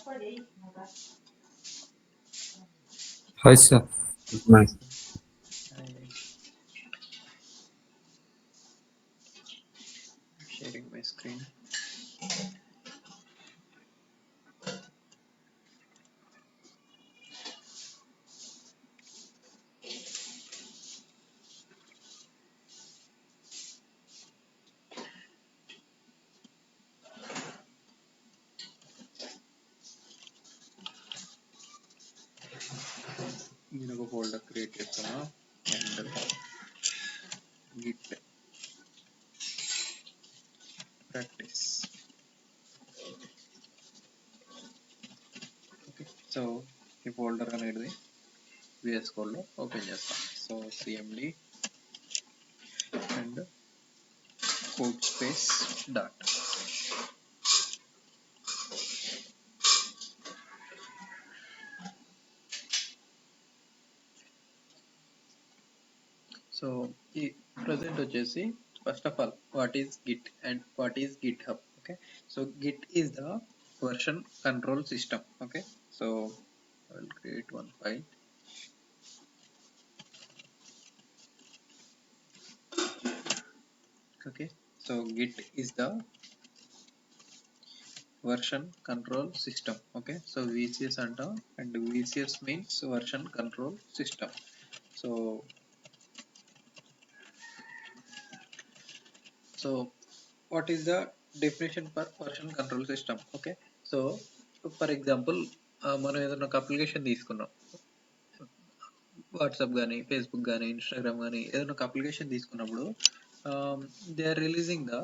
Hi, sir. Nice. I sharing my screen. నేను ఒక folder create చేస్తాను and Git practice. Okay, so ఈ folder అనేది విఎస్ కోడ్ లో ఓపెన్ చేస్తాం. So CMD and code space dot. So ఈ present వచ్చేసి first of all what is Git and what is Git hub. Okay, so Git is the version control system. Okay, so I will create one file. Okay, so git is the version control system. Okay, so VCS అంటాం and VCS means version control system. So what is the definition for version control system? Okay, so for example మనం ఏదైనా ఒక application తీసుకున్నాం, WhatsApp కానీ Facebook కానీ Instagram కానీ ఏదైనా ఒక అప్లికేషన్ తీసుకున్నప్పుడు they are releasing the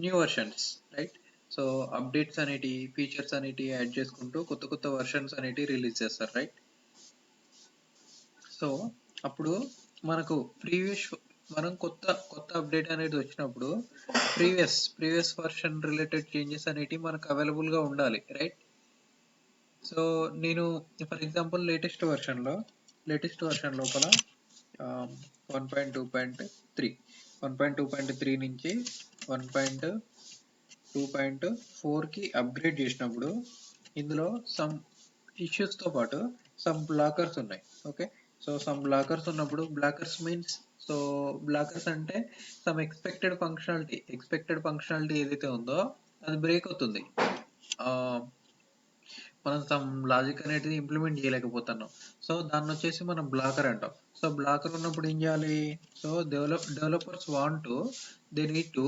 new versions, right? So updates అనేటి ఫీచర్స్ అనేటి యాడ్ చేసుకుంటూ కొత్త కొత్త వర్షన్స్ అనేటి రిలీజ్ చేస్తారు, రైట్? సో అప్పుడు మనకు మనం కొత్త కొత్త అప్డేట్ అనేది వచ్చినప్పుడు ప్రీవియస్ వర్షన్ రిలేటెడ్ చేంజెస్ అనేటి మనకు అవైలబుల్గా ఉండాలి, రైట్? సో నేను ఫర్ ఎగ్జాంపుల్ లేటెస్ట్ వర్షన్ లోపల 1.2.3 నుంచి 1.2.4కి అప్గ్రేడ్ చేసినప్పుడు ఇందులో సమ్ ఇష్యూస్తో పాటు సమ్ బ్లాకర్స్ ఉన్నాయి. ఓకే, సో సమ్ బ్లాకర్స్ ఉన్నప్పుడు బ్లాకర్స్ మీన్స్, సో బ్లాకర్స్ అంటే సమ్ ఎక్స్పెక్టెడ్ ఫంక్షనాలిటీ ఏదైతే ఉందో అది బ్రేక్ అవుతుంది. మనం సమ్ లాజిక్ అనేది ఇంప్లిమెంట్ చేయలేకపోతున్నాం. సో దాన్ని వచ్చేసి మనం బ్లాకర్ అంటాం. సో బ్లాకర్ ఉన్నప్పుడు ఏం చేయాలి? So developers want to they need to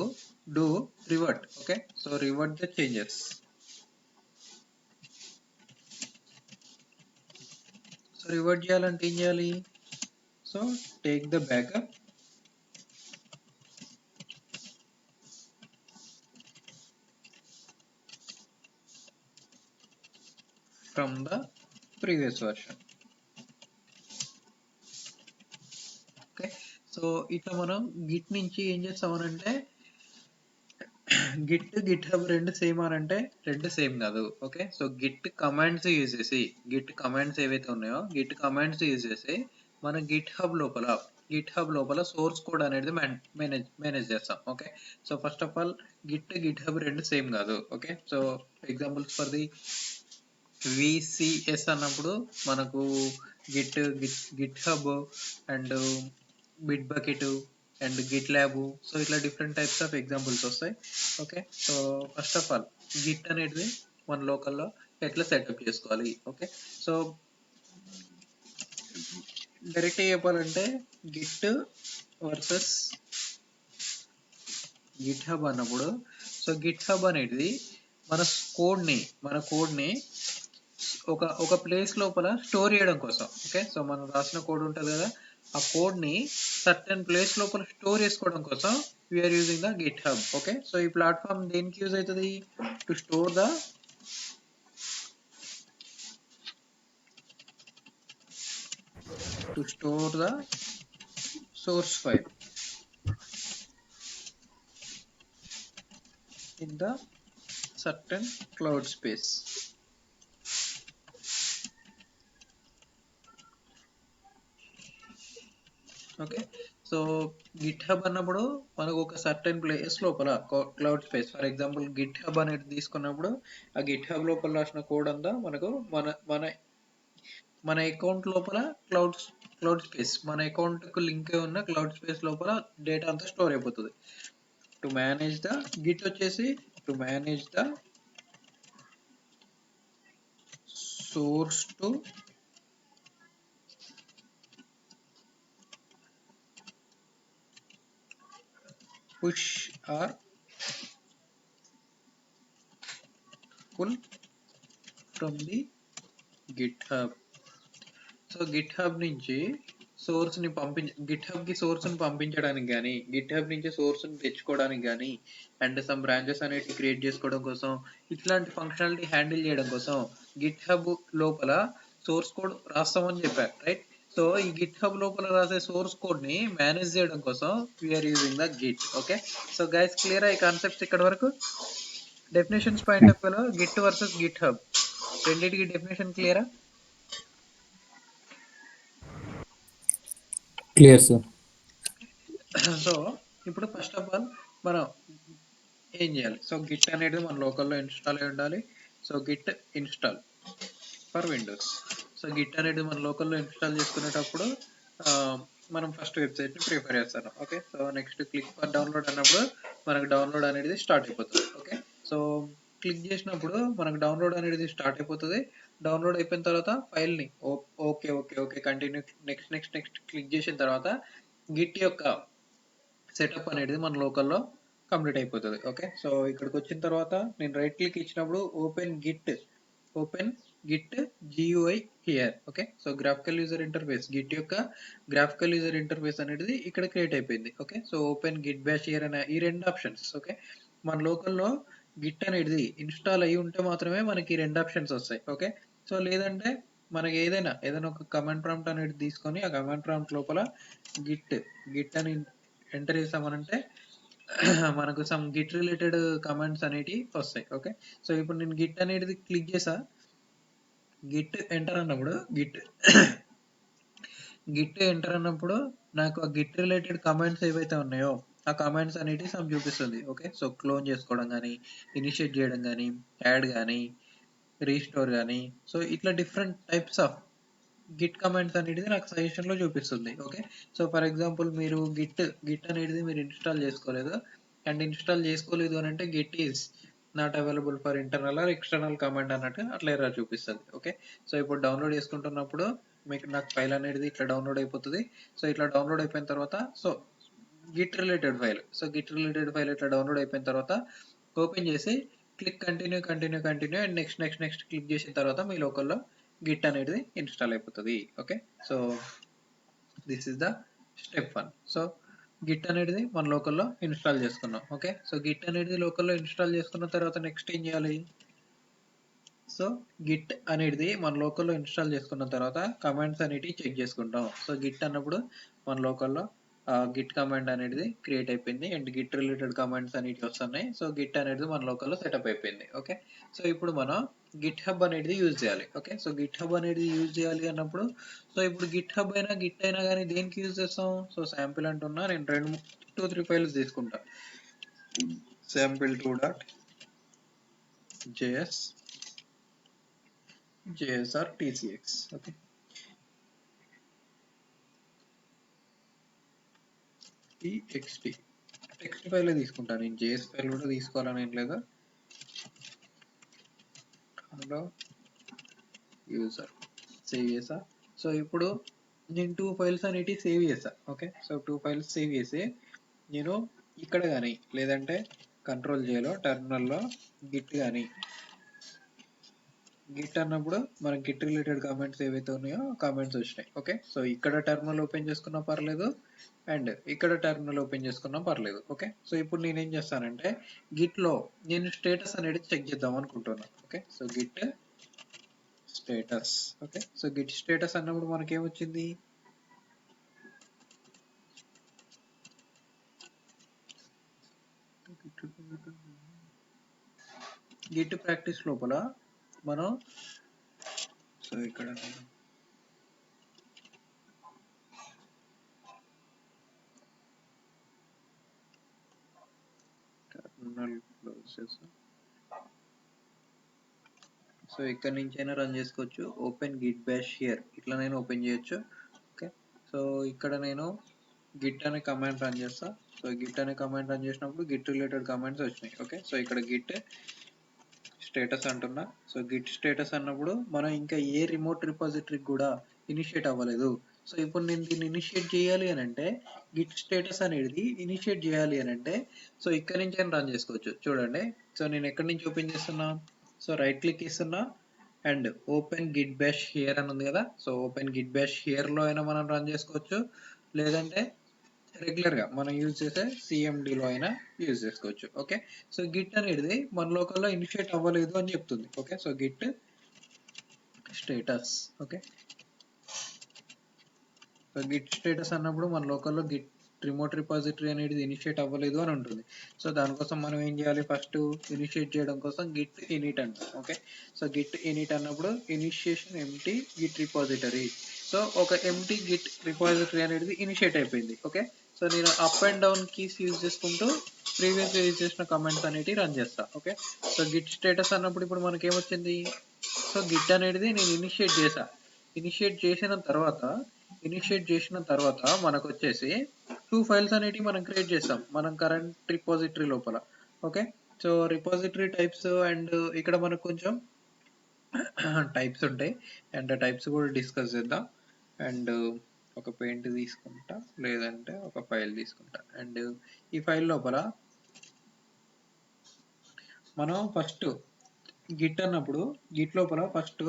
do revert. Okay, so revert the changes. So revert చేయాలంటే ఏం చేయాలి? So take the backup from the previous version. Okay, so ఇట్లా మనం గిట్ నుంచి ఏం చేస్తామనంటే గిట్ హబ్ రెండు సేమ్ అనంటే రెండు సేమ్ కాదు. ఓకే, సో గిట్ కమాండ్స్ ఏవైతే ఉన్నాయో గిట్ కమాండ్స్ యూజ్ చేసి మనం గిట్ హబ్ లోపల సోర్స్ కోడ్ అనేది మేనేజ్ చేస్తాం. Okay, so first of all Git hub రెండు సేమ్ కాదు. Okay, so examples for the VCS అన్నప్పుడు మనకు Git hub and bit bucket and Git lab, so ఇట్లా డిఫరెంట్ టైప్స్ ఆఫ్ ఎగ్జాంపుల్స్ వస్తాయి. Okay, so first of all Git అనేది మన లోకల్లో ఎట్లా సెటప్ చేసుకోవాలి? ఓకే, సో డైరెక్ట్ చెప్పాలంటే గిట్ వర్సెస్ గిట్ హబ్ అన్నప్పుడు, సో గిట్ హబ్ అనేది మన కోడ్ని ఒక ప్లేస్ లోపల స్టోర్ చేయడం కోసం. ఓకే, సో మనం రాసిన కోడ్ ఉంటుంది కదా, ఆ కోడ్ ని సర్టెన్ ప్లేస్ లోపల స్టోర్ చేసుకోవడం కోసం we are using the GitHub. Okay, so ఈ ప్లాట్ఫామ్ దేనికి యూజ్ అవుతుంది? To store the source file in the certain cloud space. Okay, so GitHub అన్నప్పుడు మనకు ఒక సర్టెన్ ప్లేస్ లోపల cloud space, for example GitHub అనేది తీసుకున్నప్పుడు ఆ గిట్ హబ్ లోపల రాసిన కోడ్ అంతా మనకు మన మన మన అకౌంట్ లోపల క్లౌడ్ స్పేస్, మన అకౌంట్ కు లింక్ అయి ఉన్న క్లౌడ్ స్పేస్ లోపల డేటా అంతా స్టోర్ అయిపోతుంది. టు మేనేజ్ ద గిట్ వచ్చేసి to manage the source to push or pull from the GitHub. So GitHub నుంచి సోర్స్ ని గిట్ హబ్ కి సోర్స్ ని పంపించడానికి కానీ, గిట్ హబ్ నుంచి సోర్స్ ని తెచ్చుకోవడానికి కానీ, అండ్ సమ్ బ్రాంచెస్ అనేవి క్రియేట్ చేసుకోవడం కోసం, ఇట్లాంటి ఫంక్షనాలిటీ హ్యాండిల్ చేయడం కోసం గిట్ హబ్ లోపల సోర్స్ కోడ్ రాస్తామని చెప్పారు, రైట్? సో ఈ గిట్ హబ్ లోపల రాసే సోర్స్ కోడ్ ని మేనేజ్ చేయడం కోసం we are using the Git. Okay, so guys clear ఈ కాన్సెప్ట్స్ ఇక్కడ వరకు? డెఫినేషన్స్ పాయింట్ ఆఫ్ వ్యూలో గిట్ వర్సెస్ గిట్ హబ్ రెండింటికి డెఫినేషన్ క్లియరా? Clear sir. సో ఇప్పుడు ఫస్ట్ ఆఫ్ ఆల్ మనం ఏం చేయాలి? సో గిట్ అనేది మన లోకల్లో ఇన్స్టాల్ అయి ఉండాలి. So Git install for Windows. So Git అనేది మన లోకల్లో ఇన్స్టాల్ చేసుకునేటప్పుడు మనం ఫస్ట్ వెబ్సైట్ ని ప్రిపేర్ చేస్తాం. Okay, so next click for download అన్నప్పుడు మనకు డౌన్లోడ్ అనేది స్టార్ట్ అయిపోతుంది. ఓకే, సో క్లిక్ చేసినప్పుడు మనకు డౌన్లోడ్ అనేది స్టార్ట్ అయిపోతుంది. డౌన్లోడ్ అయిపోయిన తర్వాత ఫైల్ ని okay okay okay continue next next next click చేసిన తర్వాత గిట్ యొక్క సెటప్ అనేది మన లోకల్లో కంప్లీట్ అయిపోతుంది. ఓకే, సో ఇక్కడికి వచ్చిన తర్వాత నేను రైట్ క్లిక్ ఇచ్చినప్పుడు open Git GUI here. Okay, so graphical user interface, Git యొక్క గ్రాఫికల్ యూజర్ ఇంటర్ఫేస్ అనేది ఇక్కడ క్రియేట్ అయిపోయింది. Okay, so open Git bash here అనే ఈ రెండు ఆప్షన్స్. ఓకే, మన లోకల్లో గిట్ అనేది ఇన్స్టాల్ అయ్యి ఉంటే మాత్రమే మనకి రెండు ఆప్షన్స్ వస్తాయి. ఓకే, సో లేదంటే మనకి ఏదైనా ఒక కమాండ్ ప్రాంప్ట్ అనేది తీసుకొని ఆ కమాండ్ ప్రాంప్ట్ లోపల గిట్ అని ఎంటర్ చేసామనంటే మనకు సమ్ గిట్ రిలేటెడ్ కమాండ్స్ అనేటివి వస్తాయి. ఓకే, సో ఇప్పుడు నేను గిట్ అనేది క్లిక్ చేసా, గిట్ ఎంటర్ అన్నప్పుడు గిట్ ఎంటర్ అన్నప్పుడు నాకు ఆ గిట్ రిలేటెడ్ కమాండ్స్ ఏవైతే ఉన్నాయో ఆ కమాండ్స్ అనేటివి సమ్ చూపిస్తుంది. ఓకే, సో క్లోన్ చేసుకోవడం కానీ, ఇనిషియేట్ చేయడం కానీ, యాడ్ కానీ, రీస్టోర్ కానీ, సో ఇట్లా different types of Git commands అనేది నాకు సజెషన్ లో చూపిస్తుంది. ఓకే, సో ఫర్ ఎగ్జాంపుల్ మీరు గిట్ అనేది మీరు ఇన్స్టాల్ చేసుకోలేదు అండ్ ఇన్స్టాల్ చేసుకోలేదు అని అంటే Git is not available for internal are external command అన్నట్టు అట్లా ఎర్రర్ చూపిస్తుంది. ఓకే, సో ఇప్పుడు డౌన్లోడ్ చేసుకుంటున్నప్పుడు నాకు ఫైల్ అనేది ఇట్లా డౌన్లోడ్ అయిపోతుంది. సో ఇట్లా డౌన్లోడ్ అయిపోయిన తర్వాత సో గిట్ రిలేటెడ్ ఫైల్ ఇట్లా డౌన్లోడ్ అయిపోయిన తర్వాత ఓపెన్ చేసి click continue and next click చేసిన తర్వాత మీ లోకల్లో గిట్ అనేది ఇన్స్టాల్ అయిపోతుంది. Okay, so this is the step 1. So Git అనేది మన లోకల్లో ఇన్స్టాల్ చేసుకున్నాం. ఓకే, సో గిట్ అనేది లోకల్లో ఇన్స్టాల్ చేసుకున్న తర్వాత నెక్స్ట్ ఏం చేయాలి? సో గిట్ అనేది మన లోకల్లో ఇన్స్టాల్ చేసుకున్న తర్వాత కమాండ్స్ అనేటివి చెక్ చేసుకుంటాం. సో గిట్ అన్నప్పుడు మన లోకల్లో గిట్ కమాండ్ అనేది క్రియేట్ అయిపోయింది అండ్ గిట్ రిలేటెడ్ కమాండ్స్ అనేటివి వస్తున్నాయి. సో గిట్ అనేది మన లోకల్లో సెటప్ అయిపోయింది. ఓకే, సో ఇప్పుడు మనం గిట్ హబ్ అనేది యూజ్ చేయాలి. ఓకే, సో గిట్ హబ్ అనేది యూజ్ చేయాలి అన్నప్పుడు సో ఇప్పుడు గిట్ హబ్ అయినా గిట్ అయినా కానీ దేనికి యూజ్ చేస్తాం? సో శాంపిల్ అంటున్నా నేను 2-3 ఫైల్స్ తీసుకుంటా. sample2.js or TCX. Okay, TXT text file తీసుకుంటాను నేను, JS ఫైల్ కూడా తీసుకోవాలని ఏం లేదు. హలో యూజర్ సేవ్ చేసా. సో ఇప్పుడు నేను 2 ఫైల్స్ అనేటివి సేవ్ చేసా. ఓకే, సో 2 ఫైల్స్ సేవ్ చేసి నేను ఇక్కడ కానీ లేదంటే కంట్రోల్ చేయాలో టెర్మినల్లో గిట్ కానీ గిట్ అన్నప్పుడు మనకి గిట్ రిలేటెడ్ కామెంట్స్ ఏవైతే ఉన్నాయో కామెంట్స్ వచ్చినాయి. ఓకే, సో ఇక్కడ టెర్మినల్ ఓపెన్ చేసుకున్నా పర్లేదు అండ్ ఇక్కడ టెర్మినల్ ఓపెన్ చేసుకున్నా పర్లేదు. ఓకే, సో ఇప్పుడు నేను ఏం చేస్తానంటే గిట్ లో నేను స్టేటస్ అనేది చెక్ చేద్దాం అనుకుంటున్నాను. Okay, so Git status. Okay, so Git status అన్నప్పుడు మనకి ఏమొచ్చింది? గిట్ ప్రాక్టీస్ లోపల మనం సో ఇక్కడ క్లోజ్ చేస్తా. సో ఇక్కడ నుంచి అయినా రన్ చేసుకోవచ్చు. ఓపెన్ గిట్ బ్యాష్ హియర్ ఇట్లా నేను ఓపెన్ చేయొచ్చు. ఓకే, సో ఇక్కడ నేను గిట్ అనే కమాండ్ రన్ చేస్తా. సో గిట్ అనే కమాండ్ రన్ చేసినప్పుడు గిట్ రిలేటెడ్ కమాండ్స్ వచ్చినాయి. ఓకే, సో ఇక్కడ గిట్ స్టేటస్ అంటున్నా. సో గిట్ స్టేటస్ అన్నప్పుడు మనం ఇంకా ఏ రిమోట్ రిపాజిటరీకి కూడా ఇనిషియేట్ అవ్వలేదు. సో ఇప్పుడు నేను దీన్ని ఇనిషియేట్ చేయాలి అని అంటే గిట్ స్టేటస్ అనేది ఇనిషియేట్ చేయాలి అని అంటే సో ఇక్కడ నుంచి నేను రన్ చేసుకోవచ్చు. చూడండి, సో నేను ఎక్కడి నుంచి ఓపెన్ చేస్తున్నా, సో రైట్ క్లిక్ ఇస్తున్నా and open Git bash here అని ఉంది కదా. So open Git bash here లో అయినా మనం రన్ చేసుకోవచ్చు, లేదంటే రెగ్యులర్ గా మనం యూజ్ చేసే సిఎండిలో అయినా యూజ్ చేసుకోవచ్చు. ఓకే, సో గిట్ అనేది మన లోకల్లో ఇనిషియేట్ అవ్వలేదు అని చెప్తుంది. Okay, so Git status. Okay, so Git status అన్నప్పుడు మన లోకల్లో గిట్ రిమోట్ రిపాజిటరీ అనేది ఇనిషియేట్ అవ్వలేదు అని ఉంటుంది. సో దానికోసం మనం ఏం చేయాలి, ఫస్ట్ ఇనిషియేట్ చేయడం కోసం గిట్ ఇనిట్ అంటాం. ఓకే, సో గిట్ ఇనిట్ అన్నప్పుడు initiation empty Git repository. So ఒక ఎంటీ గిట్ రిపాజిటరీ అనేది ఇనిషియేట్ అయిపోయింది. ఓకే, సో నేను up and down keys use చేసుకుంటూ ప్రీవియస్ యూజ్ చేసిన కమెంట్స్ అనేవి రన్ చేస్తా. ఓకే, సో గిట్ స్టేటస్ అన్నప్పుడు ఇప్పుడు మనకి ఏమొచ్చింది, సో గిట్ అనేది నేను ఇనిషియేట్ చేసా. ఇనిషియేట్ చేసిన తర్వాత మనకు వచ్చేసి 2 ఫైల్స్ అనేటివి మనం క్రియేట్ చేస్తాం మనం కరెంట్ రిపాజిటరీ లోపల. Okay, so repository types and ఇక్కడ మనకు కొంచెం టైప్స్ ఉంటాయి అండ్ టైప్స్ కూడా డిస్కస్ చేద్దాం. అండ్ ఒక పెయింట్ తీసుకుంటా, లేదంటే ఒక ఫైల్ తీసుకుంటా. అండ్ ఈ ఫైల్ లోపల మనం ఫస్ట్ గిట్ అన్నప్పుడు గిట్ లోపల ఫస్ట్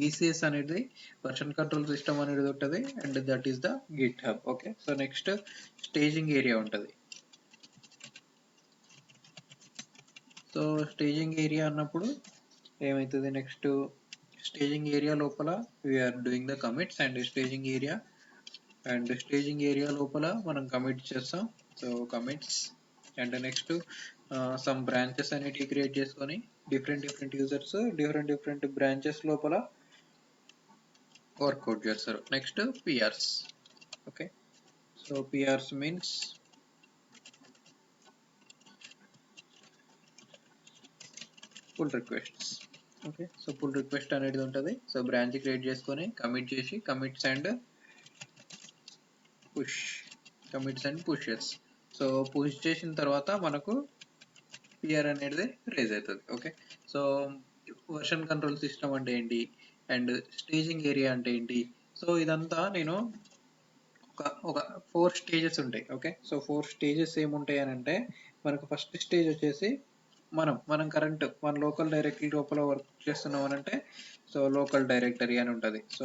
VCS అనేది వర్షన్ కంట్రోల్ సిస్టమ్ అనేది ఉంటుంది and that is the GitHub. Okay, so next staging area ఉంటుంది. సో స్టేజింగ్ ఏరియా అన్నప్పుడు ఏమవుతుంది, నెక్స్ట్ స్టేజింగ్ ఏరియా లోపల we are doing the commits and staging area లోపల మనం కమిట్ చేస్తాం. So commits and next some branches అనేటివి create చేసుకొని different users different branches లోపల వర్కౌట్ చేస్తారు. Next PRs. Okay, so PRs means pull requests. Okay, so pull request అనేది ఉంటుంది. So branch create చేసుకొని కమిట్ చేసి commits and pushes. So push చేసిన తర్వాత మనకు పిఆర్ అనేది రేజ్ అవుతుంది. Okay, so version control system అంటే ఏంటి అండ్ స్టేజింగ్ ఏరియా అంటే ఏంటి, సో ఇదంతా నేను ఒక 4 స్టేజెస్ ఉంటాయి. ఓకే, సో 4 స్టేజెస్ ఏముంటాయి అని అంటే మనకు ఫస్ట్ స్టేజ్ వచ్చేసి మనం కరెంట్ మన లోకల్ డైరెక్టరీ లోపల వర్క్ చేస్తున్నాం అని అంటే సో లోకల్ డైరెక్టరీ అని ఉంటుంది. So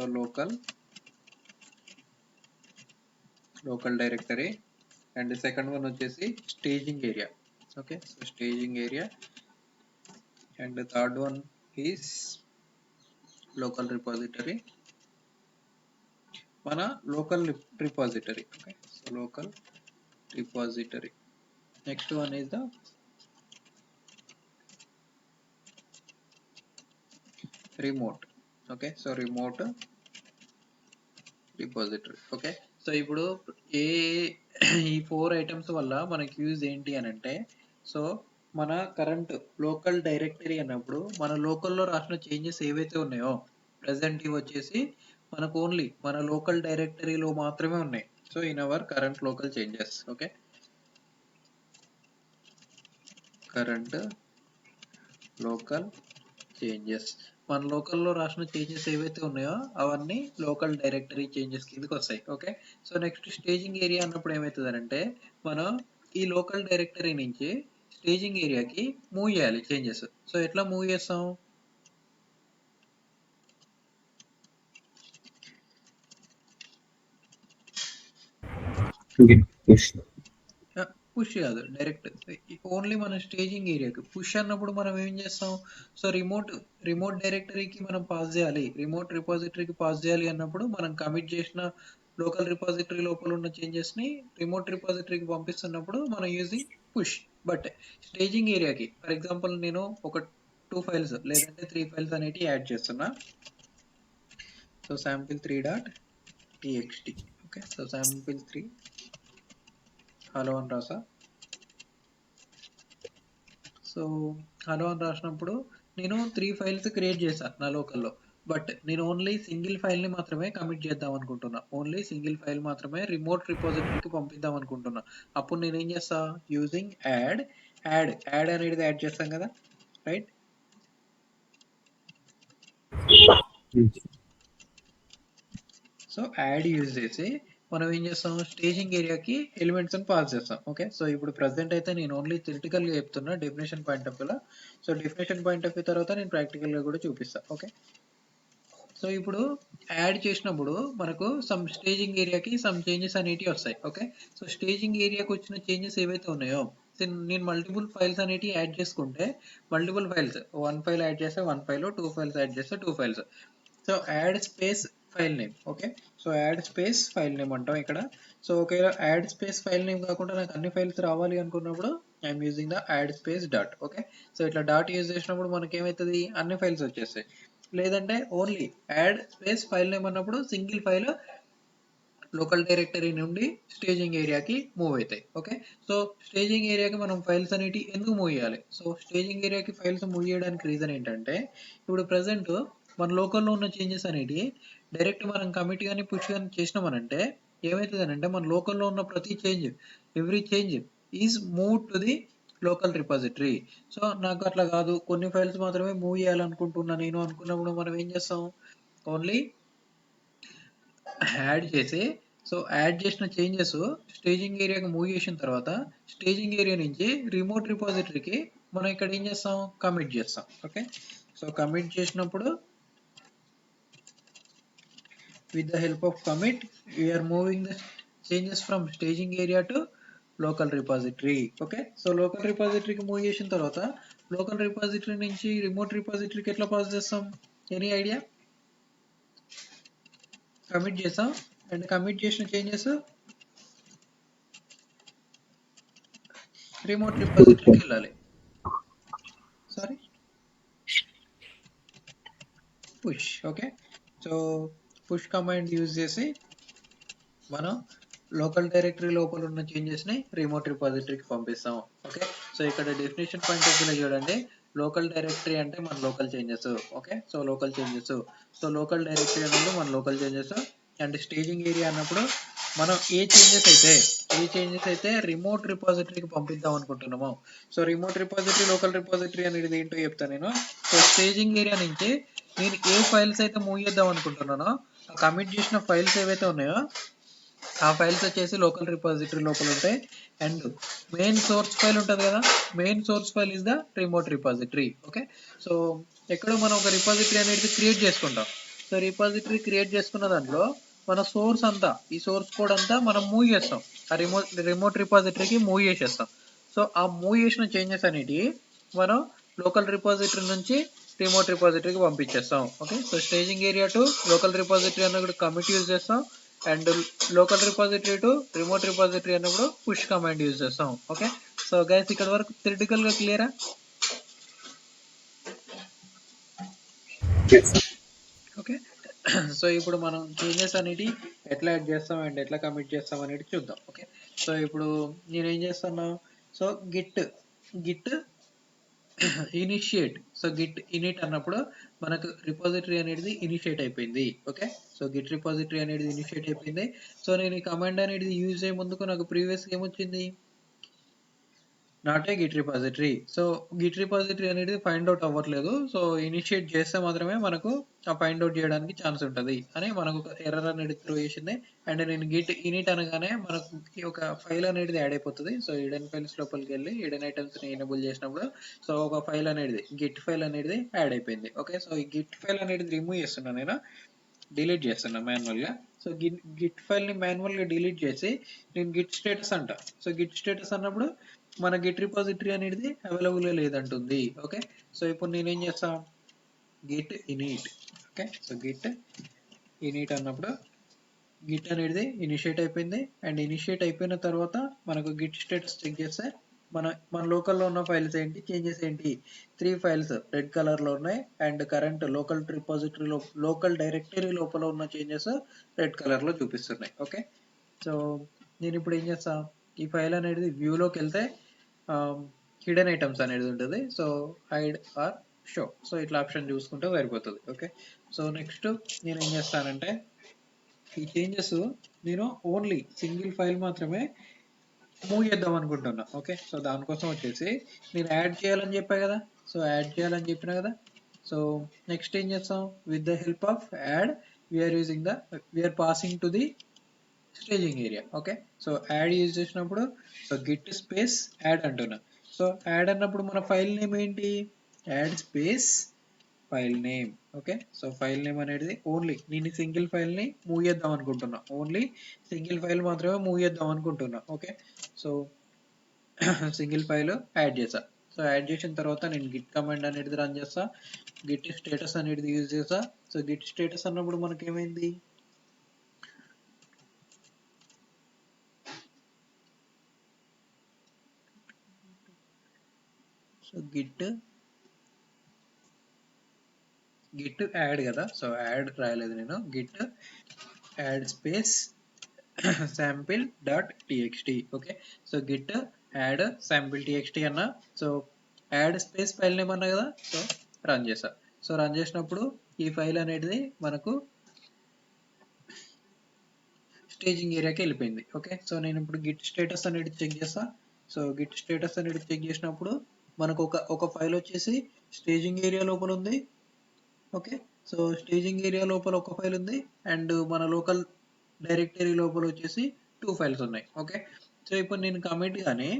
local directory and second one వచ్చేసి staging area. Okay, so staging area and third one is local repository, మన local repository. Okay, so local repository. Next one is the remote. Okay, so remote repository. Okay, so ఇప్పుడు ఈ 4 items వల్ల మనకి use ఏంటి అని అంటే so మన current local directory అన్నప్పుడు మన లోకల్లో రాసిన చేంజెస్ ఏవైతే ఉన్నాయో ప్రెసెంట్ ఇవి వచ్చేసి మనకు ఓన్లీ మన లోకల్ డైరెక్టరీలో మాత్రమే ఉన్నాయి. So in our current local changes. Okay, current local changes మన లోకల్లో రాసిన చేంజెస్ ఏవైతే ఉన్నాయో అవన్నీ లోకల్ డైరెక్టరీ చేంజెస్ కిందకి వస్తాయి. Okay, so next staging area అన్నప్పుడు ఏమవుతుంది అంటే మనం ఈ లోకల్ డైరెక్టరీ నుంచి స్టేజింగ్ ఏరియాకి మూవ్ చేయాలి చేంజెస్. సో ఎట్లా మూవ్ చేస్తాం, పుష్ కాదు, డైరెక్ట్ ఓన్లీ మన స్టేజింగ్ ఏరియాకి పుష్ అన్నప్పుడు మనం ఏం చేస్తాం, సో రిమోట్ డైరెక్టరీకి మనం పాస్ చేయాలి, రిమోట్ రిపాజిటరీకి పాస్ చేయాలి అన్నప్పుడు మనం కమిట్ చేసిన లోకల్ రిపాజిటరీ లోపల ఉన్న చేంజెస్ ని రిమోట్ రిపాజిటరీకి పంపిస్తున్నప్పుడు మనం యూజింగ్ పుష్. బట్ స్టేజింగ్ ఏరియాకి ఫర్ ఎగ్జాంపుల్ నేను ఒక 2 ఫైల్స్ లేదంటే 3 ఫైల్స్ అనేవి యాడ్ చేస్తున్నా. So sample3.txt. Okay, so sample3 hello అని రాసా. సో హలో అని రాసినప్పుడు నేను 3 ఫైల్స్ క్రియేట్ చేశాను నా లోకల్లో. బట్ నేను ఓన్లీ సింగిల్ ఫైల్ని మాత్రమే కమిట్ చేద్దాం అనుకుంటున్నా. ఓన్లీ సింగిల్ ఫైల్ మాత్రమే రిమోట్ రిపోజిటరీకి పంపిద్దాం అనుకుంటున్నా. అప్పుడు నేను ఏం చేస్తా, యూజింగ్ యాడ్ అనేది యాడ్ చేస్తాం కదా, రైట్? సో యాడ్ యూజ్ చేసి మనం ఏం చేస్తాం, స్టేజింగ్ ఏరియాకి ఎలిమెంట్స్ అని పాస్ చేస్తాం. ఓకే, సో ఇప్పుడు ప్రెసెంట్ అయితే నేను ఓన్లీ థియరిటికల్ గా చెప్తున్నా డెఫినేషన్ పాయింట్ ఆఫ్ వ్యూలో. So definition point of view తర్వాత నేను ప్రాక్టికల్ గా కూడా చూపిస్తా. ఓకే, సో ఇప్పుడు యాడ్ చేసినప్పుడు మనకు సమ్ స్టేజింగ్ ఏరియాకి సమ్ చేంజెస్ అనేటివి వస్తాయి. ఓకే, సో స్టేజింగ్ ఏరియాకి వచ్చిన చేంజెస్ ఏవైతే ఉన్నాయో, నేను మల్టిపుల్ ఫైల్స్ అనేటివి యాడ్ చేసుకుంటే, మల్టిపుల్ ఫైల్స్, 1 ఫైల్ యాడ్ చేస్తే 1 ఫైల్, 2 ఫైల్స్ యాడ్ చేస్తే 2 files. So add space file name. Okay, so add space file name అంటాం ఇక్కడ. సో ఒకవేళ యాడ్ స్పేస్ ఫైల్ నేమ్ కాకుండా నాకు అన్ని ఫైల్స్ రావాలి అనుకున్నప్పుడు I'm using the add space dot. Okay, so ఇట్లా డాట్ యూజ్ చేసినప్పుడు మనకి ఏమవుతుంది, అన్ని ఫైల్స్ వచ్చేస్తాయి. లేదంటే only add space file name అన్నప్పుడు సింగిల్ ఫైల్ లోకల్ డైరెక్టరీ నుండి స్టేజింగ్ ఏరియాకి మూవ్ అవుతాయి. ఓకే, సో స్టేజింగ్ ఏరియాకి మనం ఫైల్స్ అనేవి ఎందుకు మూవ్ చేయాలి? సో స్టేజింగ్ ఏరియాకి ఫైల్స్ మూవ్ చేయడానికి రీజన్ ఏంటంటే, ఇప్పుడు ప్రజెంట్ మన లోకల్లో ఉన్న చేంజెస్ అనేవి డైరెక్ట్ మనం కమిట్ కానీ పుష్ కానీ చేసినామనంటే ఏమవుతుంది అంటే, మన లోకల్లో ఉన్న ప్రతి change, every change is move to the local repository. So నాకు అట్లా కాదు, కొన్ని ఫైల్స్ మాత్రమే మూవ్ చేయాలనుకుంటున్నా నేను అనుకున్నప్పుడు మనం ఏం చేస్తాం, ఓన్లీ యాడ్ చేసి, సో యాడ్ చేసిన చేంజెస్ స్టేజింగ్ ఏరియాకి మూవ్ చేసిన తర్వాత స్టేజింగ్ ఏరియా నుంచి రిమోట్ రిపాజిటరీకి మనం ఇక్కడ ఏం చేస్తాం, కమిట్ చేస్తాం. ఓకే, సో కమిట్ చేసినప్పుడు with the help of commit we are moving the changes from staging area to local repository. Okay, so local రిపాజిటరీకి మూవ్ చేసిన తర్వాత లోకల్ రిపాజిటరీ నుంచి రిమోట్ రిపాజిటరీకి ఎట్లా పాస్ చేస్తాం? Any idea? కమిట్ చేసాం అండ్ కమిట్ చేసిన చేంజెస్ రిమోట్ రిపాజిటరీకి వెళ్ళాలి. Sorry, push. Okay, so push command use చేసి మనం లోకల్ డైరెక్టరీ లోపల ఉన్న చేంజెస్ ని రిమోట్ రిపాజిటరీకి పంపిస్తాం. ఓకే, సో ఇక్కడ డెఫినేషన్ పాయింట్ ఆఫ్ వ్యూలో చూడండి, లోకల్ డైరెక్టరీ అంటే మన local changes. Okay, so local changes, so local directory అన్నప్పుడు మన local changes, and staging area అన్నప్పుడు మనం ఏ చేంజెస్ అయితే రిమోట్ రిపాజిటరీకి పంపిద్దాం అనుకుంటున్నామో. So remote repository, local repository అనేది ఏంటో చెప్తాను నేను. సో స్టేజింగ్ ఏరియా నుంచి నేను ఏ ఫైల్స్ అయితే మూవ్ చేద్దాం అనుకుంటున్నానో, కమిట్ చేసిన ఫైల్స్ ఏవైతే ఉన్నాయో ఆ ఫైల్స్ వచ్చేసి లోకల్ రిపాజిటరీ లోపల ఉంటాయి. అండ్ మెయిన్ సోర్స్ ఫైల్ ఉంటుంది కదా, main source file is the remote repository. Okay, so ఎక్కడో మనం ఒక రిపాజిటరీ అనేది క్రియేట్ చేసుకుంటాం. సో రిపాజిటరీ క్రియేట్ చేసుకున్న దాంట్లో మన సోర్స్ అంతా, ఈ సోర్స్ కోడ్ అంతా మనం మూవ్ చేస్తాం, ఆ రిమోట్ రిపాజిటరీకి మూవ్ చేసేస్తాం. సో ఆ మూవ్ చేసిన చేంజెస్ అనేటివి మనం లోకల్ రిపాజిటరీ నుంచి రిమోట్ రిపాజిటరీకి పంపించేస్తాం. Okay, so staging area to local repository అన్నప్పుడు కమిట్ యూజ్ చేస్తాం, and local repository to remote repository అన్నప్పుడు పుష్ కమాండ్ యూజ్ చేస్తాం. ఓకే, సో గైస్ ఇక్కడ వరకు థియరిటికల్ గా క్లియరా? ఓకే, సో ఇప్పుడు మనం చేంజెస్ అనేది ఎట్లా యాడ్ చేస్తాం అండ్ ఎట్లా కమిట్ చేస్తాం అనేది చూద్దాం. ఓకే, సో ఇప్పుడు నేను ఏం చేస్తున్నా, so Git initiate, so Git in it అన్నప్పుడు మనకు రిపాజిటరీ అనేది ఇనిషియేట్ అయిపోయింది. ఓకే, సో గిట్ రిపాజిటరీ అనేది ఇనిషియేట్ అయిపోయింది. సో నేను ఈ కమాండ్ అనేది యూజ్ అయ్యే ముందుకు నాకు ప్రీవియస్ ఏమొచ్చింది, not a Git repository. So Git repository అనేది ఫైండ్ అవుట్ అవ్వట్లేదు, సో ఇనిషియేట్ చేస్తే మాత్రమే మనకు ఆ ఫైండ్ అవుట్ చేయడానికి ఛాన్స్ ఉంటుంది అని మనకు ఒక ఎర్రర్ అనేది త్రో చేసింది. అండ్ నేను గిట్ ఇనిట్ అనగానే మనకు ఒక ఫైల్ అనేది యాడ్ అయిపోతుంది. సో హిడెన్ ఫైల్స్ లోపలికి వెళ్ళి హిడెన్ ఐటమ్స్ ని ఎనేబుల్ చేసినప్పుడు సో ఒక ఫైల్ అనేది గిట్ ఫైల్ అనేది యాడ్ అయిపోయింది. ఓకే, సో ఈ గిట్ ఫైల్ అనేది రిమూవ్ చేస్తున్నాను, నేను డిలీట్ చేస్తున్నా మాన్యువల్ గా. సో గిట్ ఫైల్ ని మాన్యువల్ గా డిలీట్ చేసి నేను గిట్ స్టేటస్ అంట. సో గిట్ స్టేటస్ అన్నప్పుడు మన గిట్ రిపాజిటరీ అనేది అవైలబుల్ గా లేదంటుంది. ఓకే, సో ఇప్పుడు నేనేం చేస్తా, Git in it. Okay, so Git in it అన్నప్పుడు గిట్ అనేది ఇనిషియేట్ అయిపోయింది. అండ్ ఇనిషియేట్ అయిపోయిన తర్వాత మనకు గిట్ స్టేటస్ చెక్ చేస్తే మన లోకల్లో ఉన్న ఫైల్స్ ఏంటి, చేంజెస్ ఏంటి, 3 ఫైల్స్ రెడ్ కలర్ లో ఉన్నాయి. And current local repository local directory లోపల ఉన్న చేంజెస్ రెడ్ కలర్ లో చూపిస్తున్నాయి. ఓకే, సో నేను ఇప్పుడు ఏం చేస్తా, ఈ ఫైల్ అనేది వ్యూలోకి వెళ్తే హిడెన్ ఐటమ్స్ అనేది ఉంటుంది. So hide or show, so ఇట్లా ఆప్షన్ చూసుకుంటే సరిపోతుంది. ఓకే, సో నెక్స్ట్ నేను ఏం చేస్తానంటే ఈ చేంజెస్ నేను ఓన్లీ సింగిల్ ఫైల్ మాత్రమే మూవ్ చేద్దాం అనుకుంటున్నా. ఓకే, సో దానికోసం వచ్చేసి నేను యాడ్ చేయాలని చెప్పా కదా, సో యాడ్ చేయాలని చెప్పిన కదా. సో నెక్స్ట్ ఏం చేస్తాం, with the help of add we are passing to the staging area. Okay, so add use చేసినప్పుడు సో గిట్ స్పేస్ యాడ్ అంటున్నా. సో యాడ్ అన్నప్పుడు మన ఫైల్ నేమ్ ఏంటి, add space file name. Okay, so file name అనేది only నేను single file ని move చేద్దాం అనుకుంటున్నా, ఓన్లీ సింగిల్ ఫైల్ మాత్రమే మూవ్ చేద్దాం అనుకుంటున్నా. Okay, so single file add చేసా. సో యాడ్ చేసిన తర్వాత నేను గిట్ కమాండ్ అనేది రన్ చేస్తా, గిట్ స్టేటస్ అనేది యూజ్ చేసా. సో గిట్ స్టేటస్ అన్నప్పుడు మనకి ఏమైంది, సో గిట్ యాడ్ కదా, సో యాడ్ రాయలేదు నేను, Git add space sample dot txt. Okay, so Git add sample txt అన్న, so add space file name అన్నా కదా, సో రన్ చేసా. సో రన్ చేసినప్పుడు ఈ ఫైల్ అనేది మనకు స్టేజింగ్ ఏరియాకి వెళ్ళిపోయింది. ఓకే, సో నేను ఇప్పుడు గిట్ స్టేటస్ అనేది చెక్ చేస్తా. సో గిట్ స్టేటస్ అనేది చెక్ చేసినప్పుడు మనకు ఒక ఫైల్ వచ్చేసి స్టేజింగ్ ఏరియా లోపల ఉంది. ఓకే, సో స్టేజింగ్ ఏరియా లోపల ఒక ఫైల్ ఉంది అండ్ మన లోకల్ డైరెక్టరీ లోపల వచ్చేసి 2 ఫైల్స్ ఉన్నాయి. ఓకే, సో ఇప్పుడు నేను కమిట్ కానీ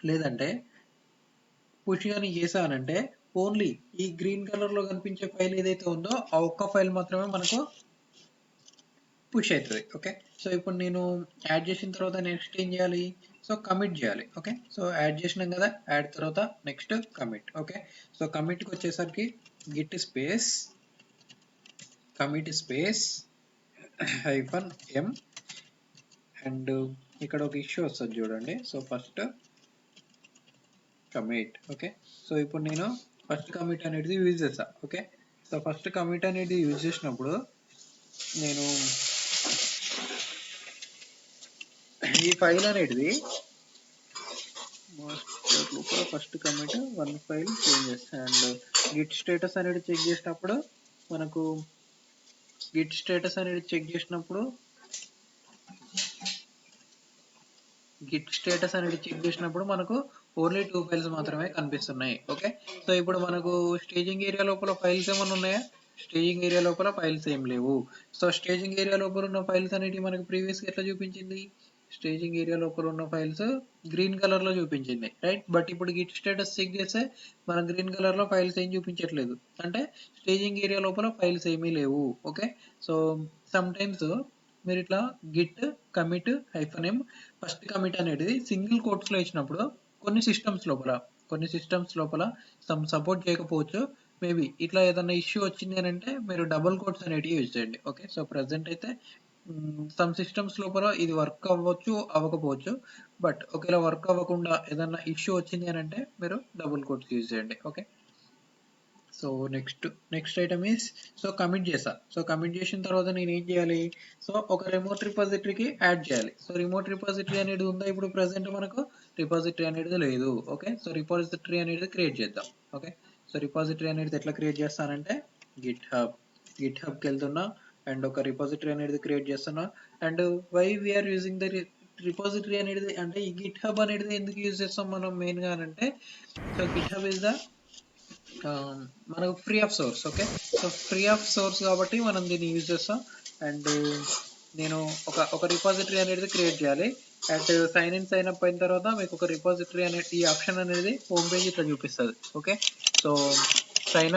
లేదంటే పుష్ కానీ చేశానంటే ఓన్లీ ఈ గ్రీన్ కలర్ లో కనిపించే ఫైల్ ఏదైతే ఉందో ఆ ఒక్క ఫైల్ మాత్రమే మనకు పుష్ అవుతుంది. ఓకే, సో ఇప్పుడు నేను యాడ్ చేసిన తర్వాత నెక్స్ట్ ఏం చేయాలి, సో కమిట్ చేయాలి. ఓకే, సో యాడ్ చేసినాం కదా, యాడ్ తర్వాత నెక్స్ట్ కమిట్. ఓకే, సో కమిట్కి వచ్చేసరికి Git space commit space hyphen M and ఇక్కడ ఒక ఇష్యూ వస్తుంది చూడండి. So first commit. Okay, so ఇప్పుడు నేను ఫస్ట్ కమిట్ అనేది యూజ్ చేస్తా. ఓకే, సో ఫస్ట్ కమిట్ అనేది యూజ్ చేసినప్పుడు నేను ఈ ఫైల్ అనేది మాస్టర్ లోపల first commit 1 file changes and Git status అనేది చెక్ చేసినప్పుడు మనకు గిట్ స్టేటస్ అనేది చెక్ చేసినప్పుడు మనకు ఓన్లీ 2 ఫైల్స్ మాత్రమే కనిపిస్తున్నాయి. ఓకే, సో ఇప్పుడు మనకు స్టేజింగ్ ఏరియా లోపల ఫైల్స్ ఏమైనా ఉన్నాయా, స్టేజింగ్ ఏరియా లోపల ఫైల్స్ ఏం లేవు. సో స్టేజింగ్ ఏరియా లోపల ఉన్న ఫైల్స్ అనేవి మనకు ప్రీవియస్ ఎట్లా చూపించింది, స్టేజింగ్ ఏరియా లోపల ఉన్న ఫైల్స్ గ్రీన్ కలర్ లో చూపించింది, రైట్. బట్ ఇప్పుడు గిట్ స్టేటస్ చెక్ చేస్తే మన గ్రీన్ కలర్ లో ఫైల్స్ ఏం చూపించట్లేదు, అంటే స్టేజింగ్ ఏరియా లోపల ఫైల్స్ ఏమీ లేవు. ఓకే, సో సమ్ టైమ్స్ మీరు ఇట్లా గిట్ కమిట్ హైఫన్ ఎం ఫస్ట్ కమిట్ అనేది సింగిల్ కోట్స్ లో ఇచ్చినప్పుడు కొన్ని సిస్టమ్స్ లోపల సపోర్ట్ చేయకపోవచ్చు. మేబీ ఇట్లా ఏదైనా ఇష్యూ వచ్చింది అని అంటే మీరు డబుల్ కోట్స్ అనేటివి యూజ్ చేయండి. ఓకే, సో ప్రజెంట్ అయితే సమ్ సిస్టమ్స్ లోపల ఇది వర్క్ అవ్వచ్చు అవ్వకపోవచ్చు, బట్ ఒకవేళ వర్క్ అవ్వకుండా ఏదైనా ఇష్యూ వచ్చింది అని అంటే మీరు డబుల్ కోట్స్ యూజ్ చేయండి. Okay, so next item is so commit చేసా. సో కమిట్ చేసిన తర్వాత నేను ఏం చేయాలి, సో ఒక రిమోట్ రిపాజిటరీకి యాడ్ చేయాలి. సో రిమోట్ రిపాజిటరీ అనేది ఉందా, ఇప్పుడు ప్రెసెంట్ మనకు రిపాజిటరీ అనేది లేదు. ఓకే, సో రిపాజిటరీ అనేది క్రియేట్ చేద్దాం. ఓకే, సో రిపాజిటరీ అనేది ఎట్లా క్రియేట్ చేస్తానంటే గిట్ హబ్కి వెళ్తున్నా అండ్ ఒక రిపాజిటరీ అనేది క్రియేట్ చేస్తున్నా. And why we are using the repository అనేది అంటే ఈ గిట్ హబ్ అనేది ఎందుకు యూజ్ చేస్తాం మనం మెయిన్ గా అంటే, so GitHub is the మనకు free of source. Okay, so free of source కాబట్టి మనం దీన్ని యూజ్ చేస్తాం. అండ్ నేను ఒక రిపాజిటరీ అనేది క్రియేట్ చేయాలి అండ్ సైన్ అప్ అయిన తర్వాత మీకు ఒక రిపాజిటరీ అనేది ఈ ఆప్షన్ అనేది హోమ్ పేజ్ ఇట్లా చూపిస్తుంది. ఓకే, సో సైన్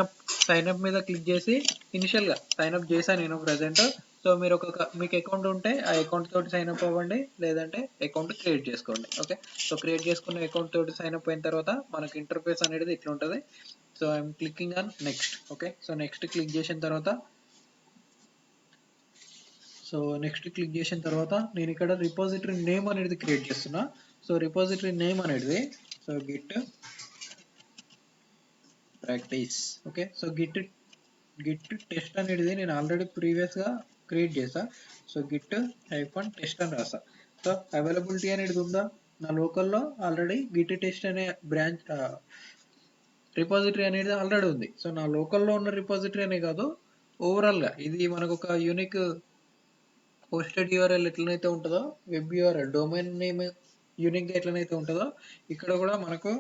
అప్ మీద క్లిక్ చేసి ఇనిషియల్ గా సైన్ అప్ చేశాను నేను ప్రెసెంట్. సో మీరు మీకు అకౌంట్ ఉంటే ఆ అకౌంట్ తోటి సైన్ అప్ అవ్వండి, లేదంటే అకౌంట్ క్రియేట్ చేసుకోండి. ఓకే, సో క్రియేట్ చేసుకున్న అకౌంట్ తోటి సైన్ అప్ అయిన తర్వాత మనకి ఇంటర్ఫేస్ అనేది ఇట్లా ఉంటుంది. So I'm clicking on next. Okay, so next click చేసిన తర్వాత నేను ఇక్కడ రిపాజిటరీ నేమ్ అనేది క్రియేట్ చేస్తున్నా. సో రిపాజిటరీ నేమ్ అనేది so Git practice. Okay, so Git test అనేది నేను ఆల్రెడీ ప్రీవియస్ గా క్రియేట్ చేసా. సో గిట్ హైఫన్ టెస్ట్ అని రాసా. సో అవైలబిలిటీ అనేది ఉందా, నా లోకల్లో ఆల్రెడీ గిట్ టెస్ట్ అనే బ్రాంచ్ రిపాజిటరీ అనేది ఆల్రెడీ ఉంది. సో నా లోకల్లో ఉన్న రిపాజిటరీ అనే కాదు, ఓవరాల్గా ఇది మనకు ఒక యూనిక్ హోస్టెడ్ యూఆర్ఎల్ ఎట్లనైతే ఉంటుందో, వెబ్ యూఆర్ఎల్ డొమైన్ నేమ్ యూనిక్గా ఎట్లనైతే ఉంటుందో, ఇక్కడ కూడా మనకు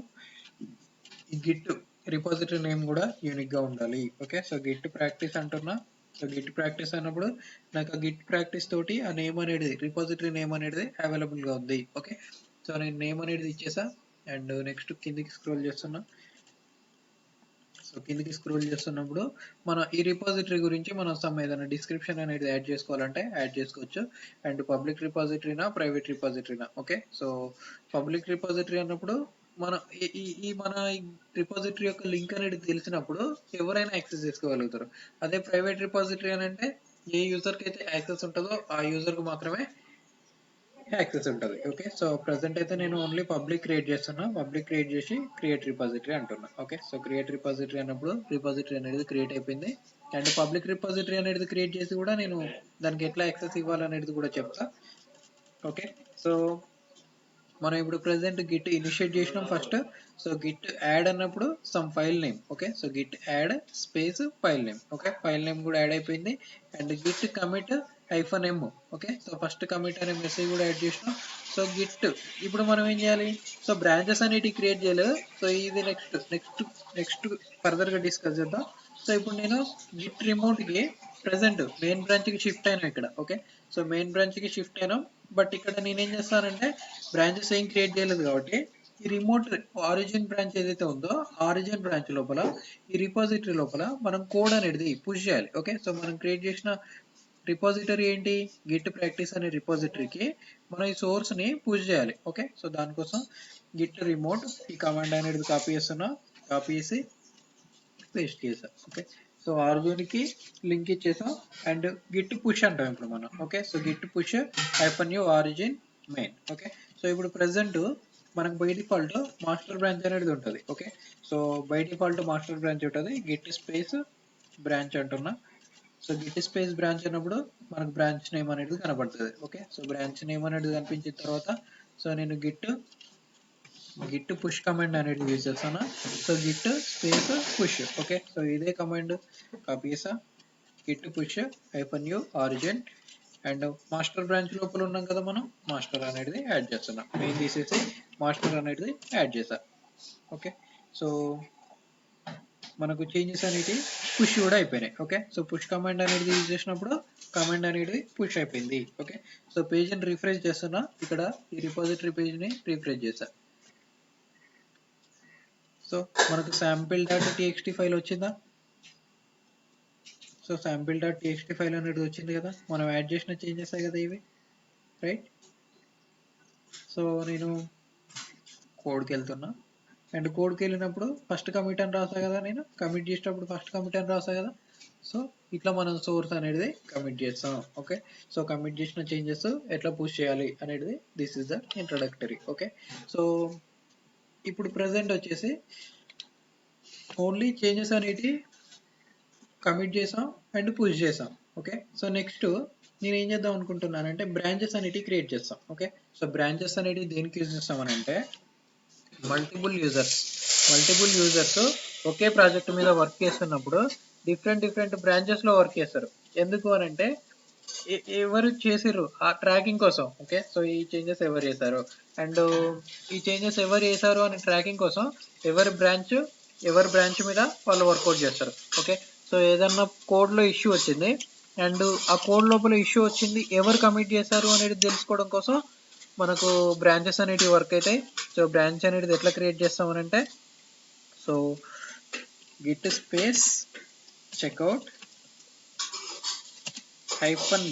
ఈ గిట్ రిపాజిటరీ నేమ్ కూడా యూనిక్గా ఉండాలి. ఓకే, సో గిట్ ప్రాక్టీస్ అంటున్నా. సో గిట్ ప్రాక్టీస్ అన్నప్పుడు నాకు ఆ గిట్ ప్రాక్టీస్ తోటి ఆ నేమ్ అనేది రిపాజిటరీ నేమ్ అనేది అవైలబుల్గా ఉంది. ఓకే, సో నేను నేమ్ అనేది ఇచ్చేసా. అండ్ నెక్స్ట్ కిందికి స్క్రోల్ చేస్తున్నా. సో కిందికి స్క్రోల్ చేస్తున్నప్పుడు మన ఈ రిపాజిటరీ గురించి మనం సమ్ ఏదైనా డిస్క్రిప్షన్ అనేది యాడ్ చేసుకోవాలంటే యాడ్ చేసుకోవచ్చు. అండ్ పబ్లిక్ రిపాజిటరీనా ప్రైవేట్ రిపాజిటరీనా. ఓకే, సో పబ్లిక్ రిపాజిటరీ అన్నప్పుడు మన ఈ మన రిపాజిటరీ యొక్క లింక్ అనేది తెలిసినప్పుడు ఎవరైనా యాక్సెస్ చేసుకోగలుగుతారు. అదే ప్రైవేట్ రిపాజిటరీ అని అంటే ఏ యూజర్కి అయితే యాక్సెస్ ఉంటుందో ఆ యూజర్కి మాత్రమే యాక్సెస్ ఉంటుంది. ఓకే, సో ప్రజెంట్ అయితే నేను ఓన్లీ పబ్లిక్ క్రియేట్ చేస్తున్నా. పబ్లిక్ క్రియేట్ చేసి క్రియేట్ రిపాజిటరీ అంటున్నా. ఓకే, సో క్రియేట్ రిపాజిటరీ అన్నప్పుడు రిపాజిటరీ అనేది క్రియేట్ అయిపోయింది. అండ్ పబ్లిక్ రిపాజిటరీ అనేది క్రియేట్ చేసి కూడా నేను దానికి ఎట్లా యాక్సెస్ ఇవ్వాలనేది కూడా చెప్తా. ఓకే, సో మనం ఇప్పుడు ప్రెసెంట్ గిట్ ఇనిషియేట్ చేసినాం ఫస్ట్. సో గిట్ యాడ్ అన్నప్పుడు some file name. Okay, so Git add space file name. Okay, file name కూడా యాడ్ అయిపోయింది. And Git commit -m. Okay, so first commit అనే message కూడా add చేసినాం. So Git ఇప్పుడు మనం ఏం చేయాలి? సో బ్రాంచెస్ అనేటివి క్రియేట్ చేయలేదు. సో ఇది నెక్స్ట్ ఫర్దర్ గా డిస్కస్ చేద్దాం. సో ఇప్పుడు నేను గిట్ రిమోట్ కి ప్రెసెంట్ మెయిన్ బ్రాంచ్ కి షిఫ్ట్ అయినా ఇక్కడ. ఓకే, సో మెయిన్ బ్రాంచ్ కి షిఫ్ట్ అయినాం. బట్ ఇక్కడ నేనేం చేస్తానంటే బ్రాంచెస్ ఏం క్రియేట్ చేయలేదు కాబట్టి ఈ రిమోట్ ఆరిజిన్ బ్రాంచ్ ఏదైతే ఉందో ఆరిజిన్ బ్రాంచ్ లోపల ఈ రిపాజిటరీ లోపల మనం కోడ్ అనేది పుష్ చేయాలి. ఓకే, సో మనం క్రియేట్ చేసిన రిపాజిటరీ ఏంటి? గిట్ ప్రాక్టీస్ అనే రిపాజిటరీకి మనం ఈ సోర్స్ ని పుష్ చేయాలి. ఓకే, సో దానికోసం గిట్ రిమోట్ ఈ కమాండ్ అనేది కాపీ చేస్తున్నా. కాపీ చేసి పేస్ట్ చేసా. ఓకే, సో ఆర్జున్ కి లింక్ ఇచ్చేసాం. అండ్ గిట్ పుష్ అంటాం ఇప్పుడు మనం. Okay, so Git push -u origin main. Okay, so ఇప్పుడు ప్రెసెంట్ మనకు బై డిఫాల్ట్ మాస్టర్ బ్రాంచ్ అనేది ఉంటుంది. Okay, so by default master branch ఉంటుంది. గిట్ స్పేస్ బ్రాంచ్ అంటున్నా. సో గిట్ స్పేస్ బ్రాంచ్ అన్నప్పుడు మనకు బ్రాంచ్ నేమ్ అనేది కనబడుతుంది. ఓకే, సో బ్రాంచ్ నేమ్ అనేది కనిపించిన తర్వాత సో నేను గిట్ పుష్ కమాండ్ అనేది యూజ్ చేస్తాను. So Git space push. Okay, so ఇదే కమాండ్ కాపీ చేసా. Git push -u origin. And master branch లోపల ఉన్నాం కదా, మనం మాస్టర్ అనేది యాడ్ చేస్తున్నాం. మెయిన్ తీసేసి మాస్టర్ అనేది యాడ్ చేసా. ఓకే, సో మనకు చేంజెస్ అనేది పుష్ కూడా అయిపోయినాయి. ఓకే, సో పుష్ కమాండ్ అనేది యూజ్ చేసినప్పుడు కమాండ్ అనేది పుష్ అయిపోయింది. ఓకే, సో పేజ్ని రిఫ్రెష్ చేస్తున్నా. ఇక్కడ ఈ రిపాజిటరీ పేజ్ని రిఫ్రెష్ చేసా. సో మనకు sample.txt ఫైల్ వచ్చిందా? సో sample.txt ఫైల్ అనేది వచ్చింది కదా, మనం యాడ్ చేసిన చేంజెస్ కదా ఇవి, రైట్? సో నేను కోడ్కి వెళ్తున్నా. అండ్ కోడ్కి వెళ్ళినప్పుడు ఫస్ట్ కమిట్ అని రాసా కదా, నేను కమిట్ చేసేటప్పుడు ఫస్ట్ కమిట్ అని రాసా కదా. సో ఇట్లా మనం సోర్స్ అనేది కమిట్ చేస్తాం. ఓకే, సో కమిట్ చేసిన చేంజెస్ ఎట్లా పుష్ చేయాలి అనేది this is the introductory. Okay, so ఇప్పుడు ప్రెసెంట్ వచ్చేసి ఓన్లీ చేంజెస్ అనేటివి కమిట్ చేసాం అండ్ పుష్ చేసాం. ఓకే, సో నెక్స్ట్ నేను ఏం చేద్దాం అనుకుంటున్నానంటే బ్రాంచెస్ అనేటివి క్రియేట్ చేస్తాం. ఓకే, సో బ్రాంచెస్ అనేటివి దేనికి యూజ్ చేస్తామని అంటే మల్టిపుల్ యూజర్స్ ఒకే ప్రాజెక్ట్ మీద వర్క్ చేస్తున్నప్పుడు డిఫరెంట్ బ్రాంచెస్ లో వర్క్ చేస్తారు. ఎందుకు అని అంటే ఎవరు చేసిర్రు ఆ ట్రాకింగ్ కోసం. ఓకే, సో ఈ చేంజెస్ ఎవరు చేశారు అండ్ ఈ చేంజెస్ ఎవరు చేశారు అనే ట్రాకింగ్ కోసం ఎవరి బ్రాంచ్ మీద వాళ్ళు వర్కౌట్ చేస్తారు. ఓకే, సో ఏదన్నా కోడ్ లో ఇష్యూ వచ్చింది అండ్ ఆ కోడ్ లోపల ఇష్యూ వచ్చింది ఎవరు కమిట్ చేశారు అనేది తెలుసుకోవడం కోసం మనకు బ్రాంచెస్ అనేటివి వర్క్ అవుతాయి. సో బ్రాంచ్ అనేది ఎట్లా క్రియేట్ చేస్తామనంటే so Git space checkout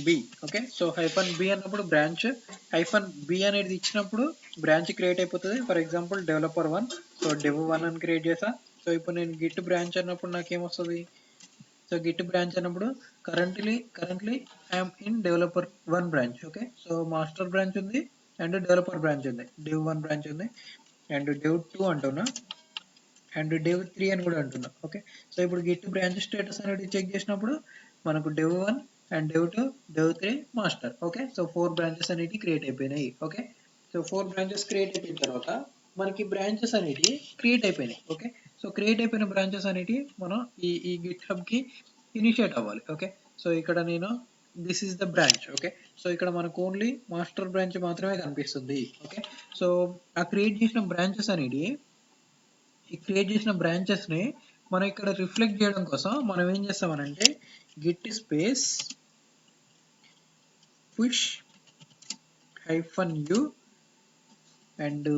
-b. Okay, so -b అన్నప్పుడు బ్రాంచ్ -b అనేది ఇచ్చినప్పుడు బ్రాంచ్ క్రియేట్ అయిపోతుంది. For example developer1. So dev1 అని క్రియేట్ చేసా. సో ఇప్పుడు నేను గిట్ బ్రాంచ్ అన్నప్పుడు నాకేమొస్తుంది? సో గిట్ బ్రాంచ్ అన్నప్పుడు currently I'm in developer1 branch. Okay, so master branch ఉంది అండ్ డెవలపర్ బ్రాంచ్ ఉంది, dev1 బ్రాంచ్ ఉంది అండ్ dev2 అంటున్నా అండ్ dev3 అని కూడా అంటున్నా. ఓకే, సో ఇప్పుడు గిట్ బ్రాంచ్ స్టేటస్ అనేది చెక్ చేసినప్పుడు మనకు dev1 and dev2 dev3 master. Okay, so 4 branches అనేవి క్రియేట్ అయిపోయినాయి. ఓకే, సో 4 బ్రాంచెస్ క్రియేట్ అయిపోయిన తర్వాత మనకి బ్రాంచెస్ అనేటివి క్రియేట్ అయిపోయినాయి. ఓకే, సో క్రియేట్ అయిపోయిన బ్రాంచెస్ అనేటివి మనం ఈ గిట్ హబ్కి ఇనిషియేట్ అవ్వాలి. ఓకే, సో ఇక్కడ నేను this is the branch. Okay, so ఇక్కడ మనకు ఓన్లీ మాస్టర్ బ్రాంచ్ మాత్రమే కనిపిస్తుంది. ఓకే, సో ఆ క్రియేట్ చేసిన బ్రాంచెస్ అనేటివి ఈ క్రియేట్ చేసిన బ్రాంచెస్ని మనం ఇక్కడ రిఫ్లెక్ట్ చేయడం కోసం మనం ఏం చేస్తామనంటే Git space push -u and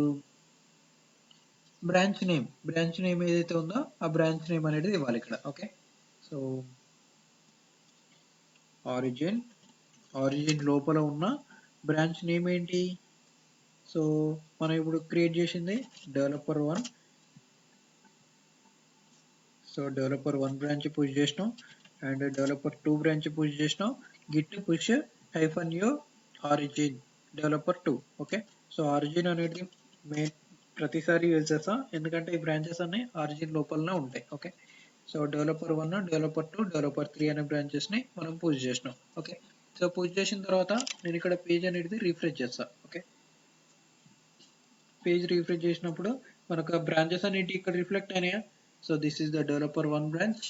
branch name ఏదైతే ఉందో ఆ బ్రాంచ్ నేమ్ అనేది ఇవ్వాలి ఇక్కడ. ఓకే, సో ఆరిజిన్ లోపల ఉన్న బ్రాంచ్ నేమ్ ఏంటి? సో మనం ఇప్పుడు క్రియేట్ చేసింది developer1. So developer1 branch push చేసినాం అండ్ developer2 బ్రాంచ్ పుష్ చేసినాం. Git push -u origin developer2. Okay, so origin అనేది మెయిన్ ప్రతిసారి యూజ్ చేస్తాం ఎందుకంటే ఈ బ్రాంచెస్ అన్ని ఆరిజిన్ లోపలనే ఉంటాయి. Okay, so developer1, developer2, developer3 అనే బ్రాంచెస్ ని మనం పుష్ చేసినాం. ఓకే, సో పుష్ చేసిన తర్వాత నేను ఇక్కడ పేజ్ అనేది రిఫ్రెష్ చేస్తా. ఓకే, పేజ్ రిఫ్రెష్ చేసినప్పుడు మనకు బ్రాంచెస్ అనేవి ఇక్కడ రిఫ్లెక్ట్ అయినాయా? So this is the developer1 branch.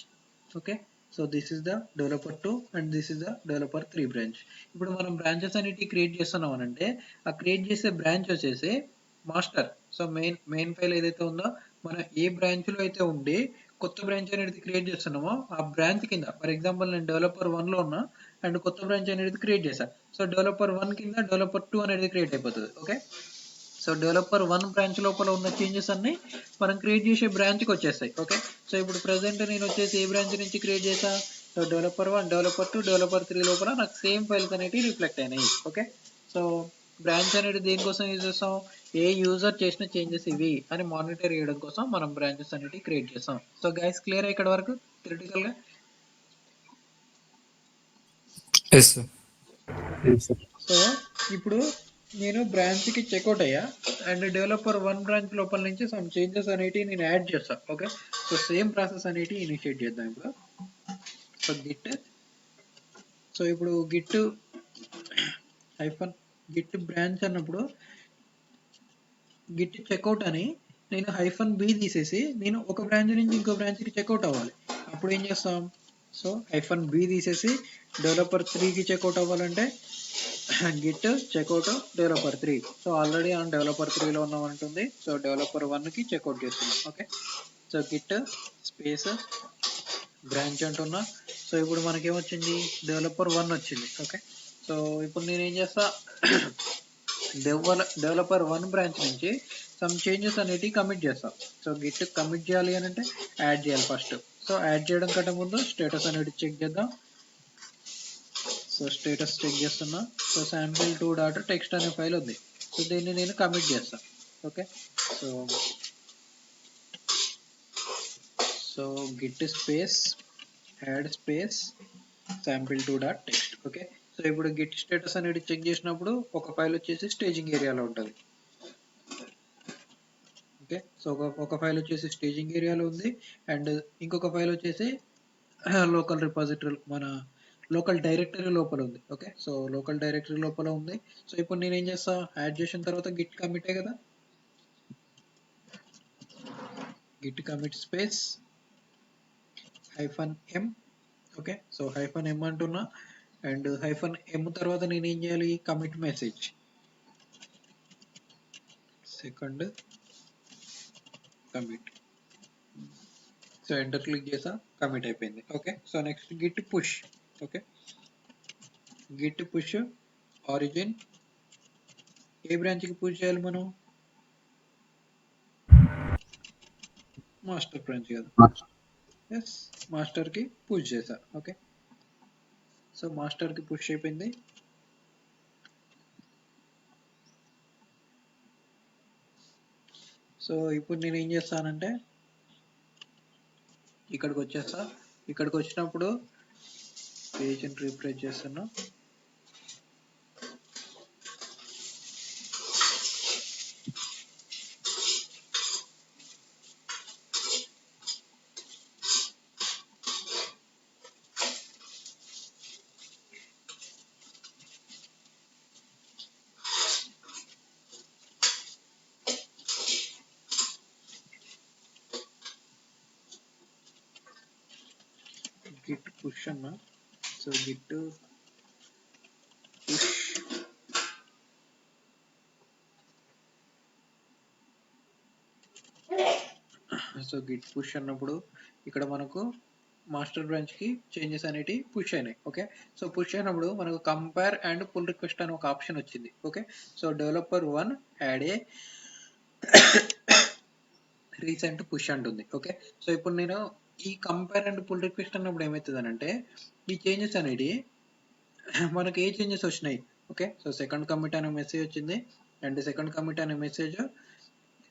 Okay, so this is the developer2 and this is the developer3 branch. ఇప్పుడు మనం బ్రాంచెస్ అనేవి క్రియేట్ చేస్తున్నాం అంటే ఆ క్రియేట్ చేసే బ్రాంచ్ వచ్చేసి మాస్టర్. సో మెయిన్ ఫైల్ ఏదైతే ఉందో మనం ఏ బ్రాంచ్ లో అయితే ఉండి కొత్త బ్రాంచ్ అనేది క్రియేట్ చేస్తున్నామో ఆ బ్రాంచ్ కింద, ఫర్ ఎగ్జాంపుల్ నేను developer1 లో ఉన్నా అండ్ కొత్త బ్రాంచ్ అనేది క్రియేట్ చేశాను. సో developer1 కింద developer2 అనేది క్రియేట్ అయిపోతుంది. ఓకే, సో developer1 బ్రాంచ్ లోపల ఉన్న చేంజెస్ అన్ని మనం క్రియేట్ చేసే బ్రాంచ్కి వచ్చేస్తాయి. ఓకే, సో ఇప్పుడు ప్రెసెంట్ నేను వచ్చేసి ఏ బ్రాంచ్ నుంచి క్రియేట్ చేసా? సో developer1, developer2, developer3 లోపల నాకు సేమ్ ఫైల్స్ అనేవి రిఫ్లెక్ట్ అయినాయి. ఓకే, సో బ్రాంచ్ అనేది దేనికోసం యూజ్ చేస్తాం? ఏ యూజర్ చేసిన చేంజెస్ ఇవి అని మానిటర్ చేయడం కోసం మనం బ్రాంచెస్ అనేవి క్రియేట్ చేస్తాం. సో గైస్ క్లియర్ ఇక్కడ వరకు థియరిటికల్ గా? Yes sir. సో ఇప్పుడు నేను బ్రాంచ్ కి చెక్అవుట్ అయ్యా అండ్ developer1 బ్రాంచ్ లోపల నుంచి సమ్ చేంజెస్ అనేటివి నేను యాడ్ చేస్తా. ఓకే, సో సేమ్ ప్రాసెస్ అనేటివి ఇనిషియేట్ చేద్దాం ఇప్పుడు. సో సో ఇప్పుడు గిట్ బ్రాంచ్ అన్నప్పుడు గిట్ చెక్అవుట్ అని నేను -b తీసేసి నేను ఒక బ్రాంచ్ నుంచి ఇంకో బ్రాంచ్ కి చెక్అవుట్ అవ్వాలి. అప్పుడు ఏం చేస్తాం? సో -b తీసేసి developer3 కి చెక్అవుట్ అవ్వాలంటే git checkout developer3. So already on developer3 లో ఉన్నామంటుంది. సో developer1 కి చెక్అవుట్ చేస్తున్నాం. Okay, so Git space branch అంటున్నా. సో ఇప్పుడు మనకేమొచ్చింది? developer1 వచ్చింది. ఓకే, సో ఇప్పుడు నేను ఏం చేస్తా? developer1 బ్రాంచ్ నుంచి సమ్ చేంజెస్ అనేటివి కమిట్ చేస్తాం. సో గిట్ కమిట్ చేయాలి అని అంటే యాడ్ చేయాలి ఫస్ట్. సో యాడ్ చేయడం కంటే ముందు స్టేటస్ అనేది చెక్ చేద్దాం. సో స్టేటస్ చెక్ చేస్తున్నా. సో sample2.txt అనే ఫైల్ ఉంది. సో దీన్ని నేను కమిట్ చేస్తాను. Okay, so Git space add space sample2.txt. Okay, so ఇప్పుడు గిట్ స్టేటస్ అనేది చెక్ చేసినప్పుడు ఒక ఫైల్ వచ్చేసి స్టేజింగ్ ఏరియాలో ఉంటుంది. ఓకే, సో ఒక ఫైల్ వచ్చేసి స్టేజింగ్ ఏరియాలో ఉంది అండ్ ఇంకొక ఫైల్ వచ్చేసి లోకల్ రిపాజిటరీ మన లోకల్ డైరెక్టరీ లోపల ఉంది. ఓకే, సో లోకల్ డైరెక్టరీ లోపల ఉంది. సో ఇప్పుడు నేను ఏం చేస్తా? యాడ్ చేసిన తర్వాత గిట్ కమిటే కదా, Git commit space -m. Okay, so -m అంటున్నా అండ్ -m తర్వాత నేను ఏం చేయాలి? Commit message second commit. So enter click చేసా, కమిట్ అయిపోయింది. Okay, so next Git push. Okay, Git push origin ఏ బ్రాంచ్ కి పుష్ చేయాలి మనం? మాస్టర్ బ్రాంచ్ కదా. ఎస్, మాస్టర్ కి పుష్ చేసా. ఓకే, సో మాస్టర్ కి పుష్ అయిపోయింది. సో ఇప్పుడు నేను ఏం చేస్తానంటే ఇక్కడికి వచ్చేస్తా. ఇక్కడికి వచ్చినప్పుడు పేజ్ని రిఫ్రెష్ చేస్తున్నా. git push అన్న. So git push. So Git push అన్నప్పుడు ఇక్కడ మనకు మాస్టర్ బ్రాంచ్ కి చేంజెస్ అనేవి పుష్ అయినాయి. ఓకే, సో పుష్ అయినప్పుడు మనకు కంపేర్ అండ్ పుల్ రిక్వెస్ట్ అని ఒక ఆప్షన్ వచ్చింది. ఓకే, సో డెవలపర్ 1 యాడ్ ఏ రీసెంట్ పుష్ అంటుంది. ఓకే, సో ఇప్పుడు నేను ఈ కంపేర్ అండ్ పుల్ రిక్వెస్ట్ అన్నప్పుడు ఏమవుతుంది అంటే ఈ చేంజెస్ అనేవి మనకి ఏ చేంజెస్ వచ్చినాయి. ఓకే, సో సెకండ్ కమిట్ అనే మెసేజ్ వచ్చింది అండ్ సెకండ్ కమిట్ అనే మెసేజ్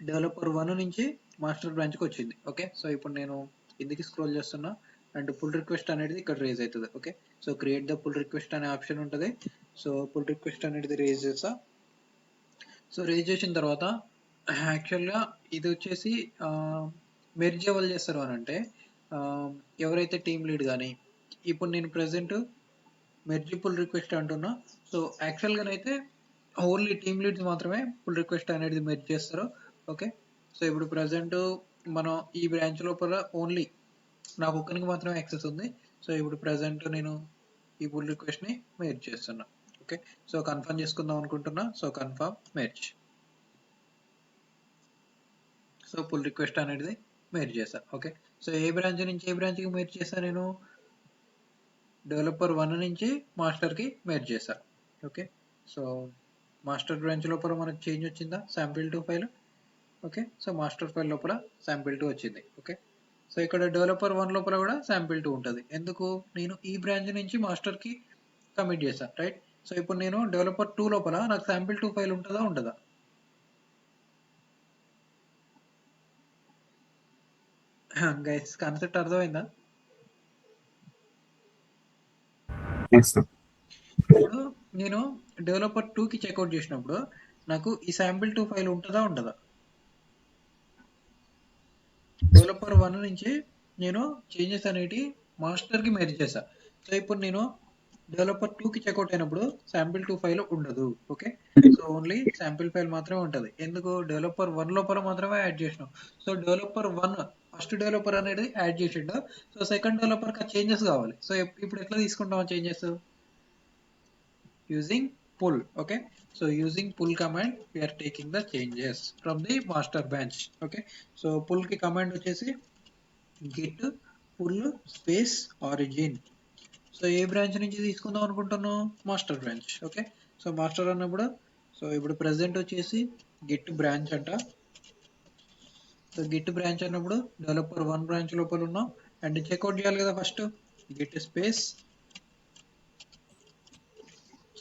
డెవలపర్ 1 నుంచి మాస్టర్ బ్రాంచ్కి వచ్చింది. ఓకే, సో ఇప్పుడు నేను కిందికి స్క్రోల్ చేస్తున్నా అండ్ పుల్ రిక్వెస్ట్ అనేది ఇక్కడ రేజ్ అవుతుంది. Okay, so create the pull request అనే ఆప్షన్ ఉంటుంది. సో పుల్ రిక్వెస్ట్ అనేది రేజ్ చేస్తా. సో రేజ్ చేసిన తర్వాత యాక్చువల్గా ఇది వచ్చేసి మెర్జ్ ఎవరు చేస్తారు అని అంటే ఎవరైతే టీమ్ లీడ్ కానీ, ఇప్పుడు నేను ప్రెసెంట్ మెర్జ్ పుల్ రిక్వెస్ట్ అంటున్నా. సో యాక్చువల్గానైతే ఓన్లీ టీమ్ లీడ్స్ మాత్రమే పుల్ రిక్వెస్ట్ అనేది మెర్జ్ చేస్తారు. ఓకే, సో ఇప్పుడు ప్రజెంట్ మనం ఈ బ్రాంచ్ లోపల ఓన్లీ నాకు ఒక్కరికి మాత్రమే యాక్సెస్ ఉంది. సో ఇప్పుడు ప్రజెంట్ నేను ఈ పుల్ రిక్వెస్ట్ ని మెర్జ్ చేస్తున్నా. ఓకే, సో కన్ఫర్మ్ చేసుకుందాం అనుకుంటున్నా. So confirm merge. So pull request అనేది మెర్జ్ చేశా. ఓకే, సో ఏ బ్రాంచ్ నుంచి ఏ బ్రాంచ్ కి మెర్జ్ చేశా నేను డెవలపర్ 1 నుంచి మాస్టర్ కి మెర్జ్ చేశా. ఓకే, సో మాస్టర్ బ్రాంచ్ లోపల మనకు చేంజ్ వచ్చిందా sample2 file. Okay, so master file లోపల sample2 వచ్చింది. ఓకే, సో ఇక్కడ డెవలపర్ 1 లోపల కూడా sample2 ఉంటుంది. ఎందుకు నేను ఈ బ్రాంచ్ నుంచి మాస్టర్ కి కమిట్ చేశా, రైట్. సో ఇప్పుడు నేను డెవలపర్ 2 లోపల నాకు sample2 ఫైల్ ఉంటుందా ఉండదా? గైస్ కాన్సెప్ట్ అర్థమైందా? ఇప్పుడు నేను డెవలపర్ 2 కి చెక్అవుట్ చేసినప్పుడు నాకు ఈ sample2 ఫైల్ ఉంటుందా ఉండదా? డెవలపర్ 1 నుంచి నేను చేంజెస్ అనేవి మాస్టర్ కి మెర్జ్ చేశా. సో ఇప్పుడు నేను డెవలపర్ 2 కి చెక్అవుట్ అయినప్పుడు sample2 ఫైల్ ఉండదు. Okay, so only sample file మాత్రమే ఉంటుంది. ఎందుకు డెవలపర్ 1 లోపల మాత్రమే యాడ్ చేసినాం. సో డెవలపర్ 1 ఫస్ట్ డెవలపర్ అనేది యాడ్ చేసిండు. సో సెకండ్ డెవలపర్ కి చేంజెస్ కావాలి. సో ఇప్పుడు ఎట్లా తీసుకుంటాం changes? using pull. Okay, so using pull command we are taking the changes from the master branch. Okay, so pull ki command vachesi git pull space origin. So ఏ branch నుంచి తీసుకుందాం అనుకుంటున్నాను master branch. Okay, so master అన్నప్పుడు so ఇప్పుడు present వచ్చేసి Git branch అంట. So Git branch అన్నప్పుడు developer 1 branch లోపల ఉన్నాం అండ్ చెక్అవుట్ చేయాలి కదా. First Git space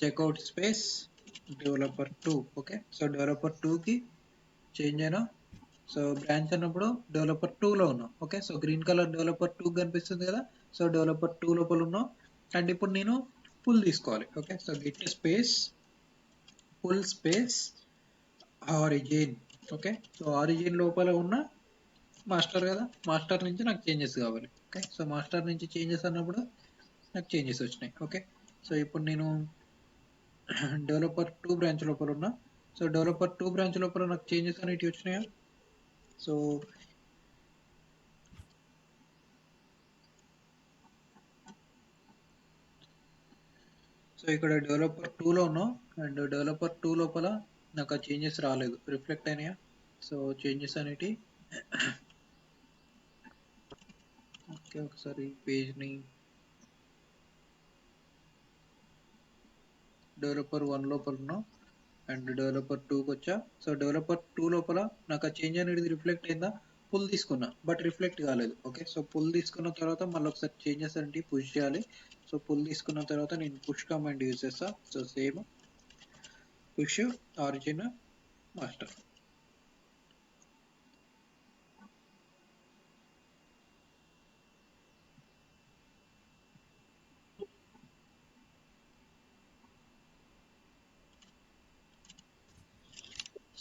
checkout space developer 2. Okay, so developer 2 కి చేంజ్ అయినా. సో బ్రాంచ్ అన్నప్పుడు డెవలపర్ 2 లో ఉన్నాం. Okay, so green colour developer 2 కనిపిస్తుంది కదా. సో డెవలపర్ 2 లోపల ఉన్నాం అండ్ ఇప్పుడు నేను పుల్ తీసుకోవాలి. Okay, so Git space pull space origin. Okay, so origin లోపల ఉన్న మాస్టర్ కదా, మాస్టర్ నుంచి నాకు చేంజెస్ కావాలి. ఓకే, సో మాస్టర్ నుంచి చేంజెస్ అన్నప్పుడు నాకు చేంజెస్ వచ్చినాయి. ఓకే, సో ఇప్పుడు నేను డెవలపర్ 2 బ్రాంచ్ లోపల ఉన్నా. సో డెవలపర్ 2 బ్రాంచ్ లోపల నాకు చేంజెస్ అనేవి వచ్చినాయా? సో ఇక్కడ డెవలపర్ 2 లో ఉన్నాం అండ్ డెవలపర్ 2 లోపల నాకు ఆ చేంజెస్ రాలేదు, రిఫ్లెక్ట్ అయినాయా? సో చేంజెస్ అనేవి ఓకే, ఒకసారి పేజ్ ని డెవలపర్ 1 లోపల ఉన్నాం అండ్ డెవలపర్ 2కి వచ్చా. సో డెవలపర్ 2 లోపల నాకు ఆ చేంజ్ అనేది రిఫ్లెక్ట్ అయిందా? పుల్ తీసుకున్నా బట్ రిఫ్లెక్ట్ కాలేదు. ఓకే, సో పుల్ తీసుకున్న తర్వాత మళ్ళీ ఒకసారి చేంజెస్ అనేవి పుష్ చేయాలి. సో పుల్ తీసుకున్న తర్వాత నేను పుష్ కమాండ్ యూజ్ చేస్తా. So same push origin master.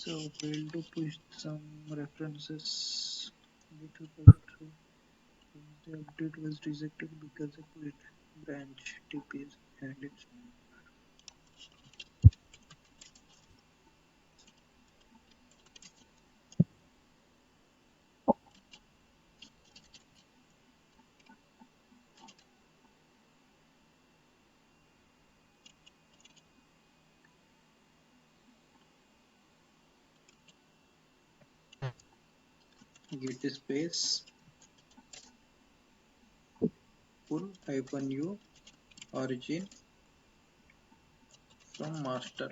So failed to push some references. The update was rejected because the push branch TPS and its git space pull -u origin from master.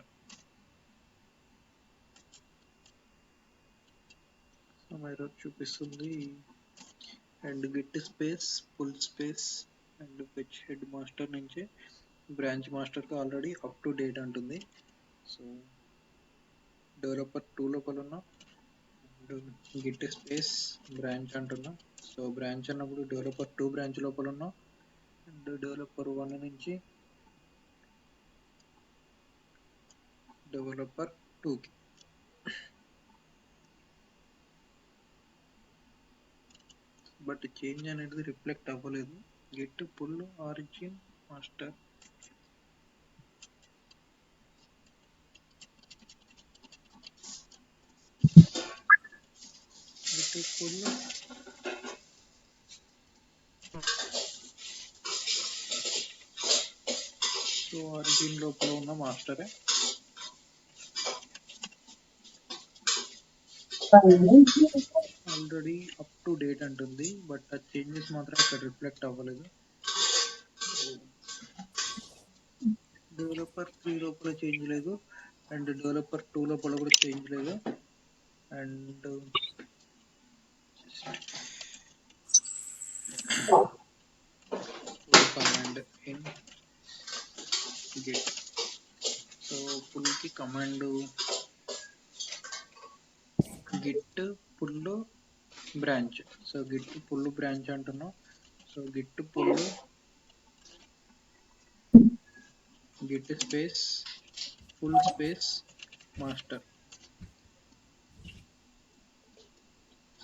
some error చూపిస్తుంది and git space pull space and fetch head master నుంచి branch master కి already up to date అంటుంది. So developer 2 లోపల ఉన్న git space branch అంటున్నా. So branch అన్నప్పుడు developer 2 branch లోపల ఉన్న అండ్ డెవలపర్ 1 నుంచి డెవలపర్ 2కి. బట్ చేంజ్ అనేది రిఫ్లెక్ట్ అవ్వలేదు. Git pull origin master git pull so origin లోపల ఉన్న మాస్టరే. ఆల్రెడీ అప్ టు డేట్ అంటుంది బట్ ఆ చేంజెస్ మాత్రం ఇక్కడ రిఫ్లెక్ట్ అవ్వలేదు. డెవలపర్ 3 లోపల చేంజ్ లేదు అండ్ డెవలపర్ 2 లోపల కూడా చేంజ్ లేదు. And command in Git. So pull కి command Git pull branch. So Git pull branch అంటున్నాం. So Git pull Git space pull space master.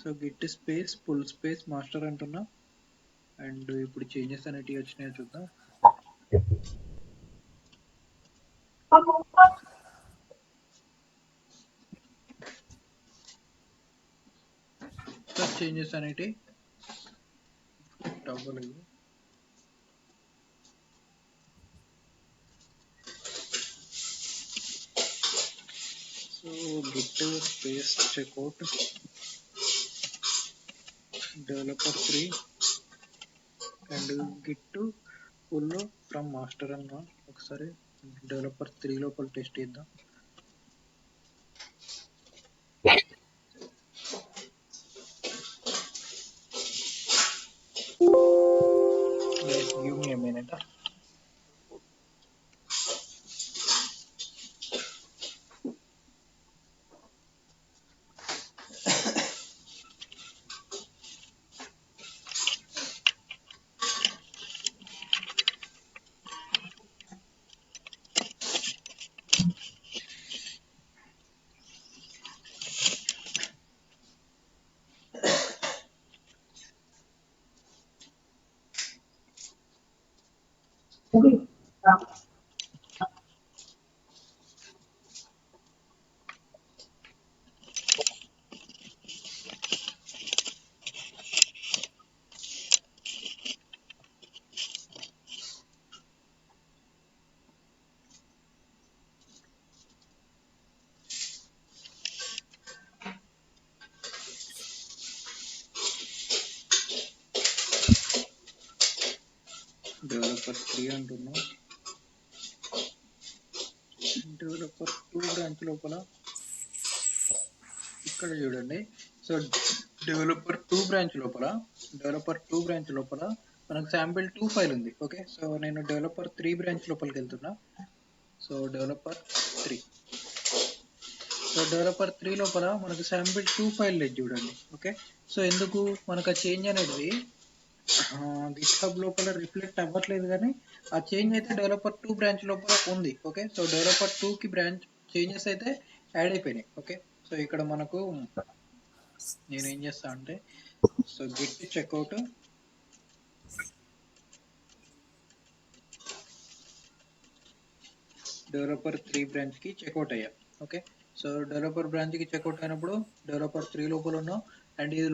So Git space pull space master అంటున్నా. And ఇప్పుడు changes అనేటివి వచ్చినాయో చూద్దాం. Changes అనేటివి అవ్వలేదు. So Git space checkout developer 3 and Git pull from master అన్న. ఒకసారి డెవలపర్ 3 లోపల టెస్ట్ చేద్దాం. Give me a minute. Developer 3 అంటున్నాం. డెవలపర్ 2 బ్రాంచ్ లోపల ఇక్కడ చూడండి. సో డెవలపర్ 2 బ్రాంచ్ లోపల మనకు శాంపిల్ 2 ఫైల్ ఉంది. ఓకే, సో నేను డెవలపర్ 3 బ్రాంచ్ లోపలికి వెళ్తున్నా. సో డెవలపర్ 3 లోపల మనకు శాంపిల్ 2 ఫైల్ లేదు చూడండి. ఓకే, సో ఎందుకు మనకు ఆ చేంజ్ అనేది గిట్హబ్ లోపల రిఫ్లెక్ట్ అవ్వట్లేదు, కానీ ఆ చేంజ్ అయితే డెవలపర్ 2 బ్రాంచ్ లోపల ఉంది. ఓకే, సో డెవలపర్ 2 కి బ్రాంచ్ చేంజెస్ అయితే యాడ్ అయిపోయినాయి. ఓకే, సో ఇక్కడ మనకు నేనేం చేస్తా అంటే, so git checkout developer 3 branch కి చెక్అవుట్ అయ్యా. ఓకే, సో డెవలపర్ బ్రాంచ్ కి చెక్అవుట్ అయినప్పుడు డెవలపర్ 3 లోపల ఉన్నాం అండ్ ఇది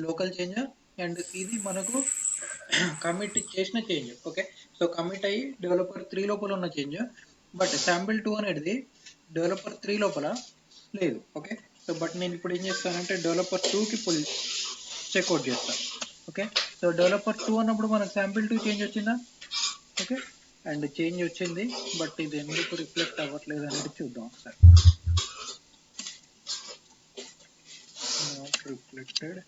లోకల్ చేంజ్ అండ్ ఇది మనకు కమిట్ చేసిన చేంజ్. ఓకే, సో కమిట్ అయ్యి డెవలపర్ 3 లోపల ఉన్న చేంజ్, బట్ శాంపిల్ 2 అనేది డెవలపర్ 3 లోపల లేదు. ఓకే, సో బట్ నేను ఇప్పుడు ఏం చేస్తానంటే డెవలపర్ 2కి పుల్ చెక్అవుట్ చేస్తాను. ఓకే, సో డెవలపర్ 2 అన్నప్పుడు మనకు శాంపిల్ 2 చేంజ్ వచ్చిందా? ఓకే, అండ్ చేంజ్ వచ్చింది, బట్ ఇది ఎందుకు రిఫ్లెక్ట్ అవ్వట్లేదు అనేది చూద్దాం ఒకసారి. Not reflected.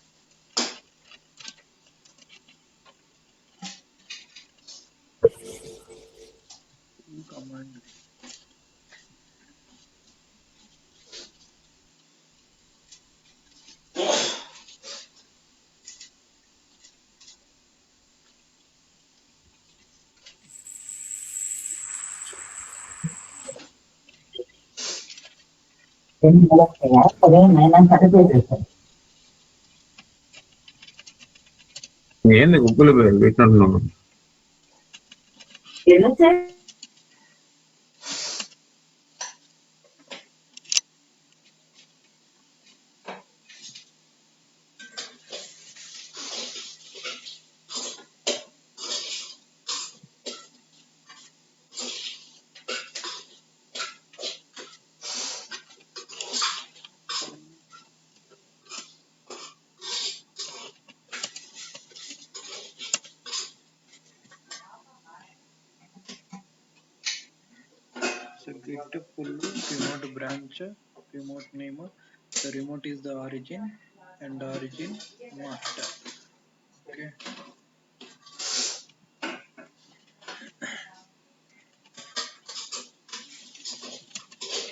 కమాండ్ ఏంది గుగ్గులు పెట్టినట్టున్నాను. So git pull remote branch, remote name. The remote is the origin and origin master. Okay.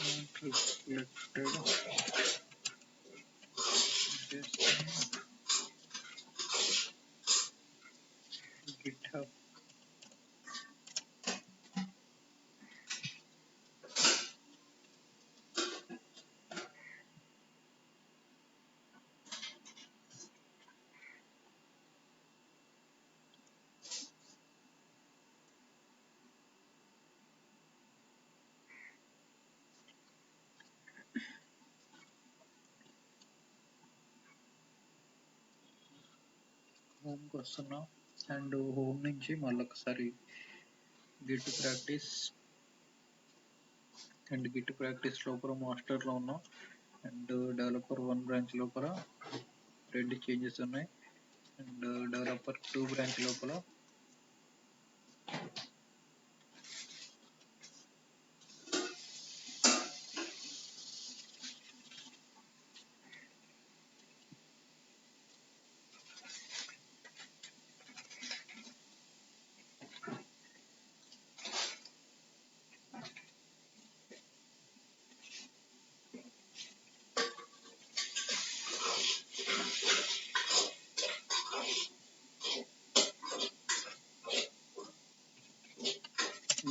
Not reflected. GitHub. హోమ్కి వస్తున్నాం అండ్ హోమ్ నుంచి మళ్ళీ ఒకసారి Git practice and Git practice లోపల మాస్టర్లో ఉన్నాం అండ్ డెవలపర్ 1 బ్రాంచ్ లోపల 2 changes ఉన్నాయి and developer 2 branch లోపల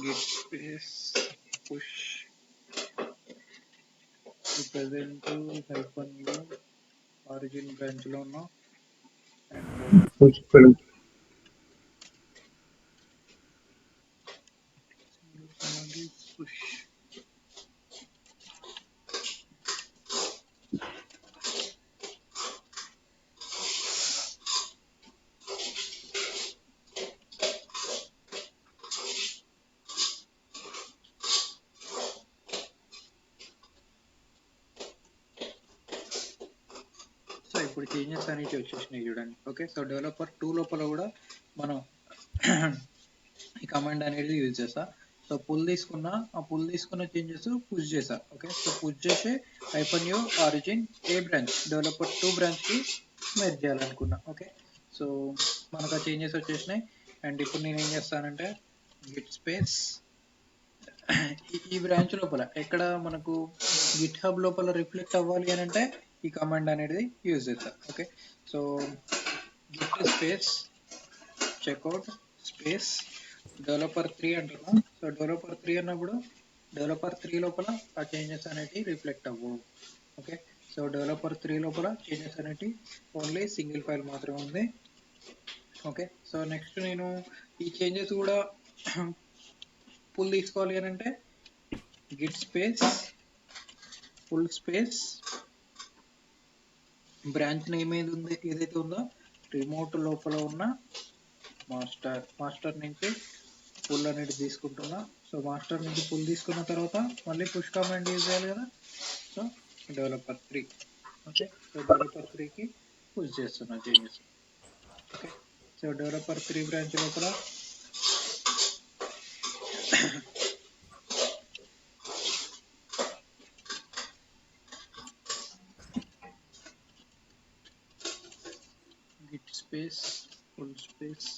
git space push present -u origin branch లో ఉన్నాం అండ్ పుష్ push. సో ఇప్పుడు చేంజెస్ అనేవి వచ్చేసినాయి చూడండి. ఓకే, సో డెవలపర్ 2 లోపల కూడా మనం ఈ కమాండ్ అనేది యూజ్ చేస్తా. సో పుల్ తీసుకున్న చేంజెస్ పుష్ చేసా. ఓకే, సో పుష్ చేసి -u ఆరిజిన్ ఏ బ్రాంచ్ డెవలపర్ 2 బ్రాంచ్ కి మెర్జ్ చేయాలనుకున్నా. ఓకే, సో మనకు ఆ చేంజెస్ వచ్చేసినాయి అండ్ ఇప్పుడు నేను ఏం చేస్తానంటే గిట్ స్పేస్ ఈ బ్రాంచ్ లోపల ఎక్కడ మనకు గిట్ హబ్ లోపల రిఫ్లెక్ట్ అవ్వాలి అని అంటే ఈ కమాండ్ అనేది యూజ్ చేస్తా. Okay, so Git space checkout space developer 3 అంటున్నాం. సో డెవలపర్ 3 అన్నప్పుడు డెవలపర్ 3 లోపల ఆ చేంజెస్ అనేవి రిఫ్లెక్ట్ అవ్వవు. ఓకే, సో డెవలపర్ 3 లోపల చేంజెస్ అనేవి ఓన్లీ సింగిల్ ఫైల్ మాత్రమే ఉంది. ఓకే, సో నెక్స్ట్ నేను ఈ చేంజెస్ కూడా పుల్ తీసుకోవాలి అని అంటే Git space pull space branch name ఏదైతే ఉందో రిమోట్ లోపల ఉన్న మాస్టర్ నుంచి పుల్ అనేది తీసుకుంటున్నా. సో మాస్టర్ నుంచి పుల్ తీసుకున్న తర్వాత మళ్ళీ పుష్ కమాండ్ యూజ్ చేయాలి కదా. So developer 3 okay. So developer 3కి పుష్ చేస్తున్నా changes. Okay. So developer 3 branch లోపల Git space pull space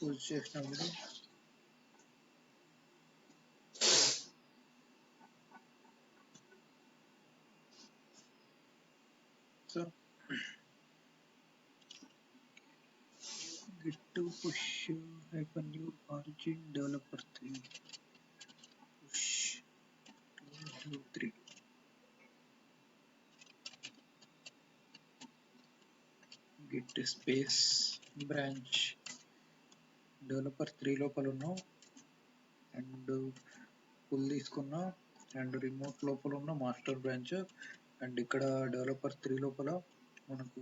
push చేసినప్పుడు so git to push hyphen new origin developer 3 push 2 3 git space branch developer 3 లోపల ఉన్నాం and full తీసుకున్నా and remote లోపల ఉన్న master branch and ఇక్కడ developer 3 లోపల మనకు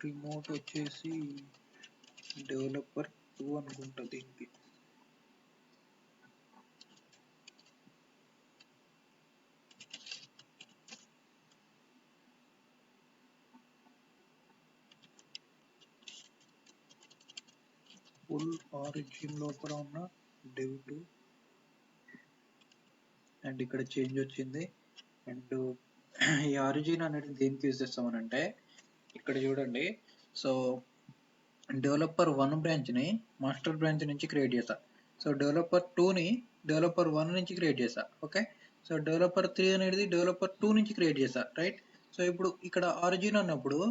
రిమోట్ వచ్చేసి డెవలపర్ 2 అనుకుంటా దీనికి. ఫుల్ ఆరిజిన్ లోపల ఉన్న డెవ్ 2 అండ్ ఇక్కడ చేంజ్ వచ్చింది. అండ్ ఈ ఆరిజిన్ అనేది దేనికి యూజ్ చేస్తామనంటే ఇక్కడ చూడండి. సో డెవలపర్ 1 బ్రాంచ్ని మాస్టర్ బ్రాంచ్ నుంచి క్రియేట్ చేసా. సో డెవలపర్ 2ని డెవలపర్ 1 నుంచి క్రియేట్ చేసా. ఓకే. సో డెవలపర్ 3 అనేది డెవలపర్ 2 నుంచి క్రియేట్ చేసా, రైట్. సో ఇప్పుడు ఇక్కడ ఆరిజిన్ అన్నప్పుడు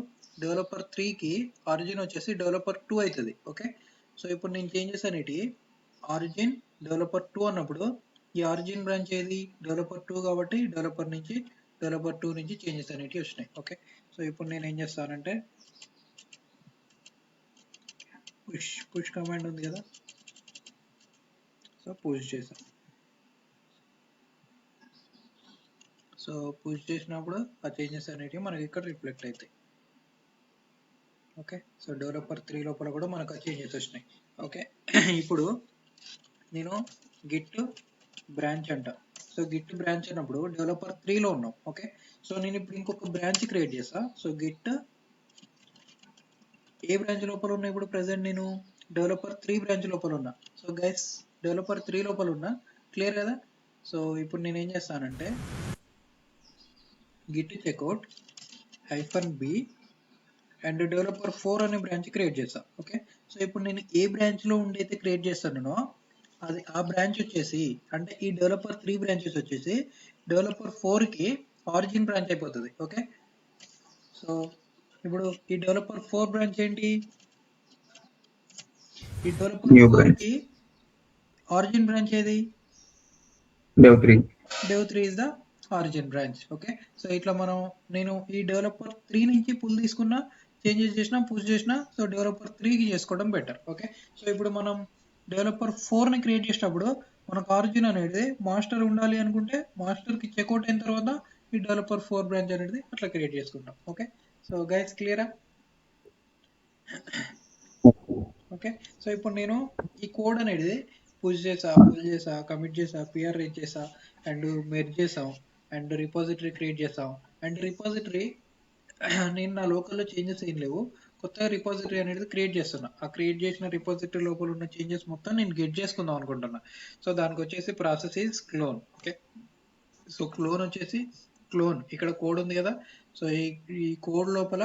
డెవలపర్ 3కి ఆరిజిన్ వచ్చేసి డెవలపర్ 2 అవుతుంది. ఓకే. సో ఇప్పుడు నేను చేంజెస్ అనేటి ఆరిజిన్ డెవలపర్ 2 అన్నప్పుడు ఈ ఆరిజిన్ బ్రాంచ్ ఏది డెవలపర్ 2 కాబట్టి డెవలపర్ 2 నుంచి చేంజెస్ అనేటివి వచ్చినాయి. ఓకే. సో ఇప్పుడు నేను ఏం చేస్తానంటే పుష్ కమాండ్ ఉంది కదా, సో పుష్ చేసా. సో పుష్ చేసినప్పుడు ఆ చేంజెస్ అనేటివి మనకి ఇక్కడ రిఫ్లెక్ట్ అవుతాయి. ఓకే. సో డెవలపర్ 3 లోపల కూడా మనకు ఆ చేంజెస్ వచ్చినాయి. ఓకే. ఇప్పుడు నేను గిట్ బ్రాంచ్ అంట. సో గిట్ బ్రాంచ్ అన్నప్పుడు డెవలపర్ 3లో ఉన్నాం. ఓకే. సో నేను ఇప్పుడు ఇంకొక బ్రాంచ్ క్రియేట్ చేస్తా. సో గిట్ ఏ బ్రాంచ్ లోపల ఉన్నా ఇప్పుడు ప్రెసెంట్ నేను డెవలపర్ 3 బ్రాంచ్ లోపల ఉన్నా. సో గైస్ డెవలపర్ 3 లోపల ఉన్నా, క్లియర్ కదా. సో ఇప్పుడు నేను ఏం చేస్తానంటే git checkout -b and developer 4 అనే బ్రాంచ్ క్రియేట్ చేస్తా. ఓకే. సో ఇప్పుడు నేను ఏ బ్రాంచ్ లో ఉండి అయితే క్రియేట్ చేస్తానో అది ఆ బ్రాంచ్ వచ్చేసి అంటే ఈ డెవలపర్ 3 బ్రాంచెస్ వచ్చేసి డెవలపర్ 4కి ఆరిజిన్ బ్రాంచ్ అయిపోతుంది. ఓకే. సో ఇప్పుడు ఈ డెవలపర్ 4 బ్రాంచ్ ఏంటి, ఈ డెవలపర్ 4కి ఆరిజిన్ బ్రాంచ్ ఏది dev 3. dev 3 is the origin branch. Okay. So ఇట్లా నేను ఈ డెవలపర్ 3 నుంచి పుల్ తీసుకున్నా, చేంజెస్ చేసినా, పుష్ చేసినా, సో డెవలపర్ 3కి చేసుకోవడం బెటర్. ఓకే. సో ఇప్పుడు మనం డెవలపర్ 4ని క్రియేట్ చేసినప్పుడు మనకు ఆరిజిన్ అనేది మాస్టర్ ఉండాలి అనుకుంటే మాస్టర్కి చెక్అవుట్ అయిన తర్వాత ఈ డెవలపర్ 4 బ్రాంచ్ అనేది అట్లా క్రియేట్ చేసుకుంటాం. ఓకే. సో గైస్ క్లియరా. ఓకే. సో ఇప్పుడు నేను ఈ కోడ్ అనేది పుష్ చేసా, పుల్ చేసా, కమిట్ చేసా, పిఆర్ రేజ్ చేసా అండ్ మెర్జ్ చేసాం అండ్ రిపాజిటరీ క్రియేట్ చేసాం. అండ్ రిపాజిటరీ నేను నా లోకల్లో చేంజెస్ ఏం లేవు, కొత్తగా రిపాజిటరీ అనేది క్రియేట్ చేస్తున్నా. ఆ క్రియేట్ చేసిన రిపాజిటరీ లోపల ఉన్న చేంజెస్ మొత్తం నేను గెట్ చేసుకుందాం అనుకుంటున్నా. సో దానికి వచ్చేసి process is clone. Okay. So clone వచ్చేసి క్లోన్ ఇక్కడ కోడ్ ఉంది కదా. సో ఈ కోడ్ లోపల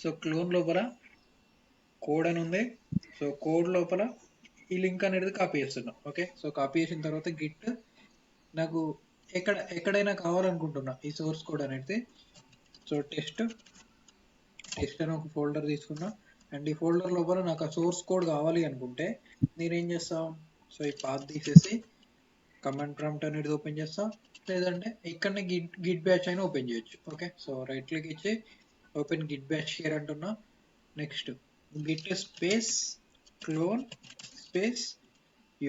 సో క్లోన్ లోపల కోడ్ అని ఉంది. సో కోడ్ లోపల ఈ లింక్ అనేది కాపీ చేస్తున్నాం. ఓకే. సో కాపీ చేసిన తర్వాత గిట్ నాకు ఎక్కడైనా కావాలనుకుంటున్నా ఈ సోర్స్ కోడ్ అనేది. సో టెస్ట్ అని ఒక ఫోల్డర్ తీసుకున్నా అండ్ ఈ ఫోల్డర్ లోపల నాకు ఆ సోర్స్ కోడ్ కావాలి అనుకుంటే నేనేం చేస్తాం, సో ఈ పాత్ తీసేసి కమాండ్ ప్రాంప్ట్ అనేది ఓపెన్ చేస్తా, లేదంటే ఇక్కడనే గిట్ బ్యాచ్ అయినా ఓపెన్ చేయొచ్చు. ఓకే. సో రైట్ క్లిక్ ఇచ్చి ఓపెన్ గిట్ బ్యాచ్ హియర్ అంటున్నా. Next Git space clone space